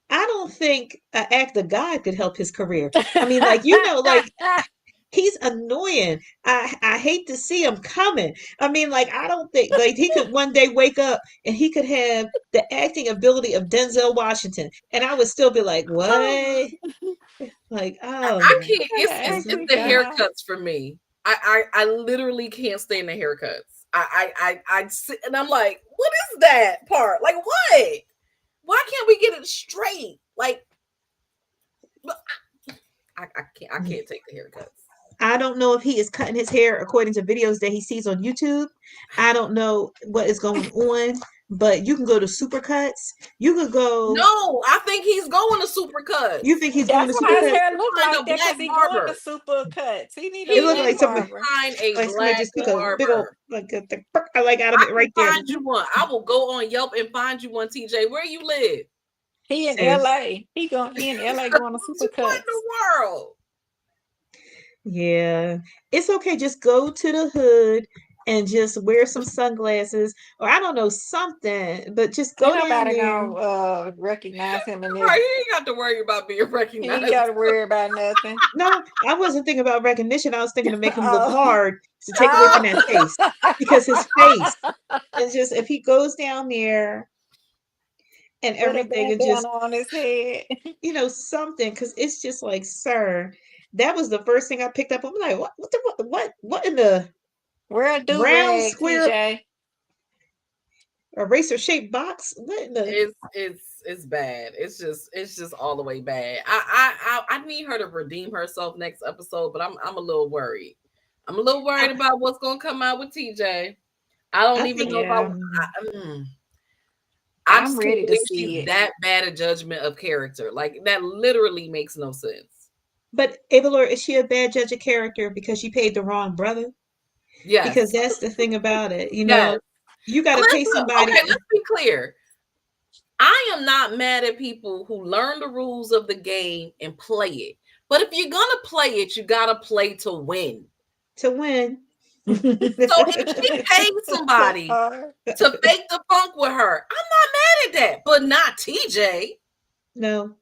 I don't think an act of God could help his career. I mean, like, like he's annoying. I hate to see him coming. I mean, like, I don't think like he could one day wake up and he could have the acting ability of Denzel Washington, and I would still be like, what? Like, oh I my can't. It's Actually, the God. haircuts for me. I literally can't stand the haircuts. I sit and I'm like, what is that part? Like what? Why can't we get it straight? Like I can't take the haircuts. I don't know if he is cutting his hair according to videos that he sees on YouTube. I don't know what is going on, but you can go to Supercuts. You could go. No, I think he's going to super You cuts. think he's going That's to He why his Supercuts? needs hair to look find like a that black because he going to barber. super cuts. He need a It He looked black like needs to somebody, barber. find a like somebody black just took a big old, barber. like like out of I it can right there. find you one. I will go on Yelp and find you one, TJ. Where you live? He in Sis. LA. He in LA going to What in Supercuts. the world? Yeah, it's okay. Just go to the hood and just wear some sunglasses, or I don't know, something, but just Ain't go down nobody there. gonna recognize him in Right, this. he ain't got to worry about being He ain't gotta recognized. worry about nothing. No, I wasn't thinking about recognition. I was thinking to make him look Oh. hard to take away from Oh, that face, because his face is just, if he goes down there and With a everything is bandana just, on his head. something, because it's just like, sir, that was the first thing I picked up. I'm like, what in the Wear a do round rag, square TJ. eraser shaped box? What in the it's bad. It's just all the way bad. I need her to redeem herself next episode, but I'm a little worried. I'm a little I, worried about what's gonna come out with TJ. I don't I even think know if I. Yeah, I I'm just can't ready to believe see she's it. that bad a judgment of character. Like that literally makes no sense. but Avalor, is she a bad judge of character because she paid the wrong brother? Because Yes, that's the thing about it. yes. You got to pay Listen, okay, somebody. let's be clear. I am not mad at people who learn the rules of the game and play it. But if you're gonna play it, you gotta play to win. To win. So if she paid somebody to fake the funk with her, I'm not mad at that. But not TJ. No,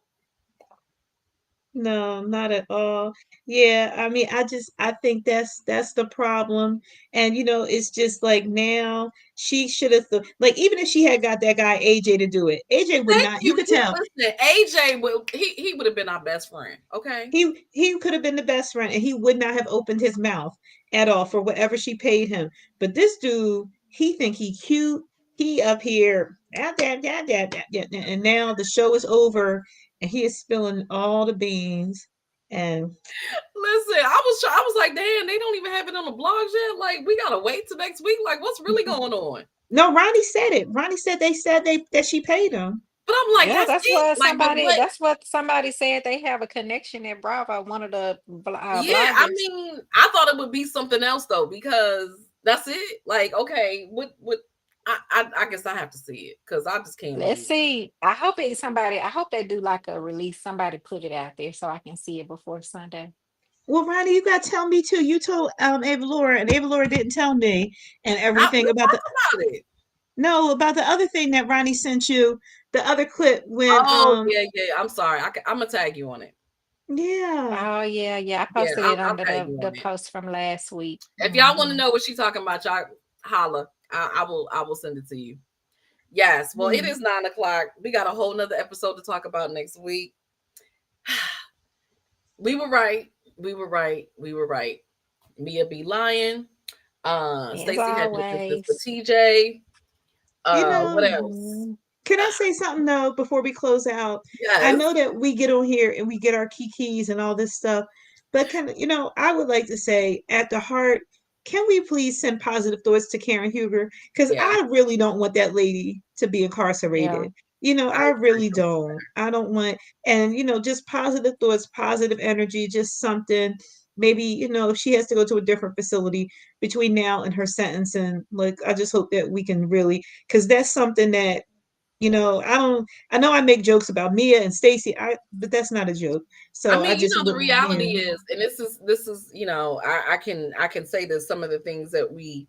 no, not at all. Yeah, I mean, I think that's the problem. And it's just like, now she should have like, even if she had got that guy AJ to do it, AJ would Thank not. You you. could tell Listen, AJ will he would have been our best friend. Okay. he could have been the best friend, and he would not have opened his mouth at all for whatever she paid him. But this dude, he think he cute. He up here, and now the show is over, and he is spilling all the beans. And Listen, I was like, damn, they don't even have it on the blogs yet. Like, we gotta wait till next week. Like, what's really going on? no, Ronnie said it. Ronnie said they said that she paid him. But I'm like, Yeah, that's it. Like, but what? that's what somebody said. They have a connection at Bravo, one of the Yeah, I bloggers. mean, I thought it would be something else though, because that's it. Like, okay, what I guess I have to see it because I just can't Let's believe. see. I hope they do like a release. Somebody put it out there so I can see it before Sunday. Well, Ronnie, you got to tell me too. You told Ava Laura, and Ava Laura didn't tell me, and everything We about the talked about it. no, about the other thing that Ronnie sent you, the other clip when Oh yeah, yeah. I'm sorry. I'm gonna tag you on it. yeah. Oh yeah, yeah. I Yeah, posted I'll, it I'll under tag you the on it. post from last week. If y'all want to Mhm. know what she's talking about, y'all holla. I will send it to you. Yes. Well, it Yeah. is 9 o'clock. We got a whole nother episode to talk about next week. We were right. We were right. We were right. Mia be lying. As Stacey had no business with always. TJ. You What know, else? Mhm. can I say something though before we close out? I Yes. know that we get on here and we get our keys and all this stuff, but I would like to say, at the heart, can we please send positive thoughts to Karen Huger? Because Yeah. I really don't want that lady to be Yeah. incarcerated. I I really agree. don't. I don't want, and just positive thoughts, positive energy, just something. Maybe, if she has to go to a different facility between now and her sentencing, like, I just hope that we can really, because that's something that I know I make jokes about Mia and Stacy, but that's not a joke. I So I mean, just the would, reality yeah, is, and this is, I can say that some of the things that we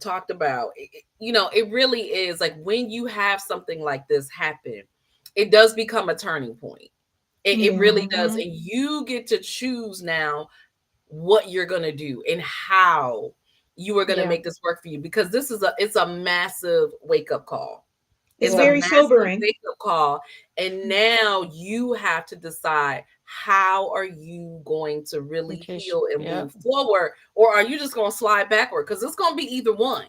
talked about, it really is like when you have something like this happen, it does become a turning point. It yeah, really does, Mhm. and you get to choose now what you're gonna do and how you are gonna Yeah. make this work for you because it's a massive wake up call. it's It's a Yeah. very massive sobering. wake-up call, and now you have to decide how are you going to really Which heal and yep. move forward, or are you just going to slide backward? Because it's going to be either one.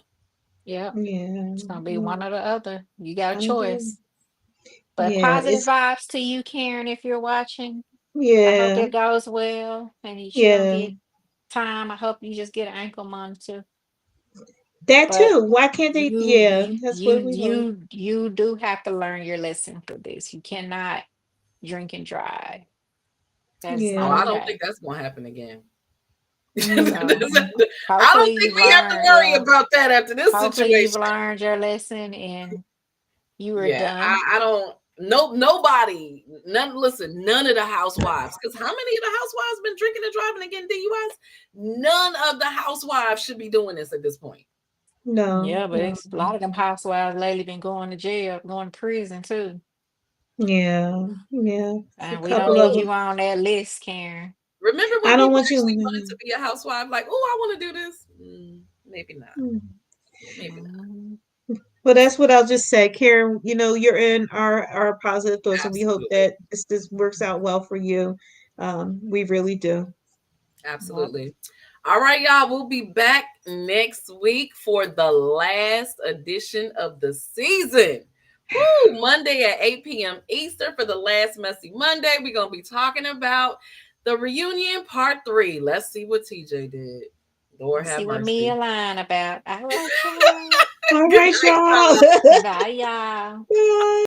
Yep. Yeah, It's gonna be one mm, or the other. You got a I agree. choice. But Yeah, positive vibes to you, Karen, if you're watching. I hope yeah, it goes well and that you don't yeah. get time. I hope you just get an ankle monitor. That But too. Why can't they? Yeah, that's what we want. you do have to learn your lesson for this. You cannot drink and drive. That is Oh, not Yeah, I don't think okay. that's going to happen again. So I don't hopefully think you've we have to learned, worry yeah. about that after this Hopefully you've situation. learned your lesson and you are Yeah, done. I don't. No, nobody, none. Listen, none of the housewives, because how many of the housewives been drinking and driving and getting DUIs? None of the housewives should be doing this at this point. No, Yeah, but no. it's a lot of them housewives lately been going to jail, going to prison too. Yeah, yeah. A And we don't couple of need them. you on that list, Karen. Remember I when don't people want you. actually wanted to be a housewife? Like, oh, I want to do this. Maybe not. Mm. Maybe not. Mhm. Well, that's what I'll just say, Karen. You're in our positive thoughts, and we hope Absolutely. that this works out well for you. We really do. Yep. Absolutely. All right, y'all. We'll be back next week for the last edition of the season. Woo! Monday at 8 p.m. Eastern for the last Messy Monday. We're going to be talking about the reunion part 3. Let's see what TJ did. Lord Let's have see what Mia mercy. lying about. All right, y'all. All Good right, night, y'all. y'all. Bye, y'all. Bye.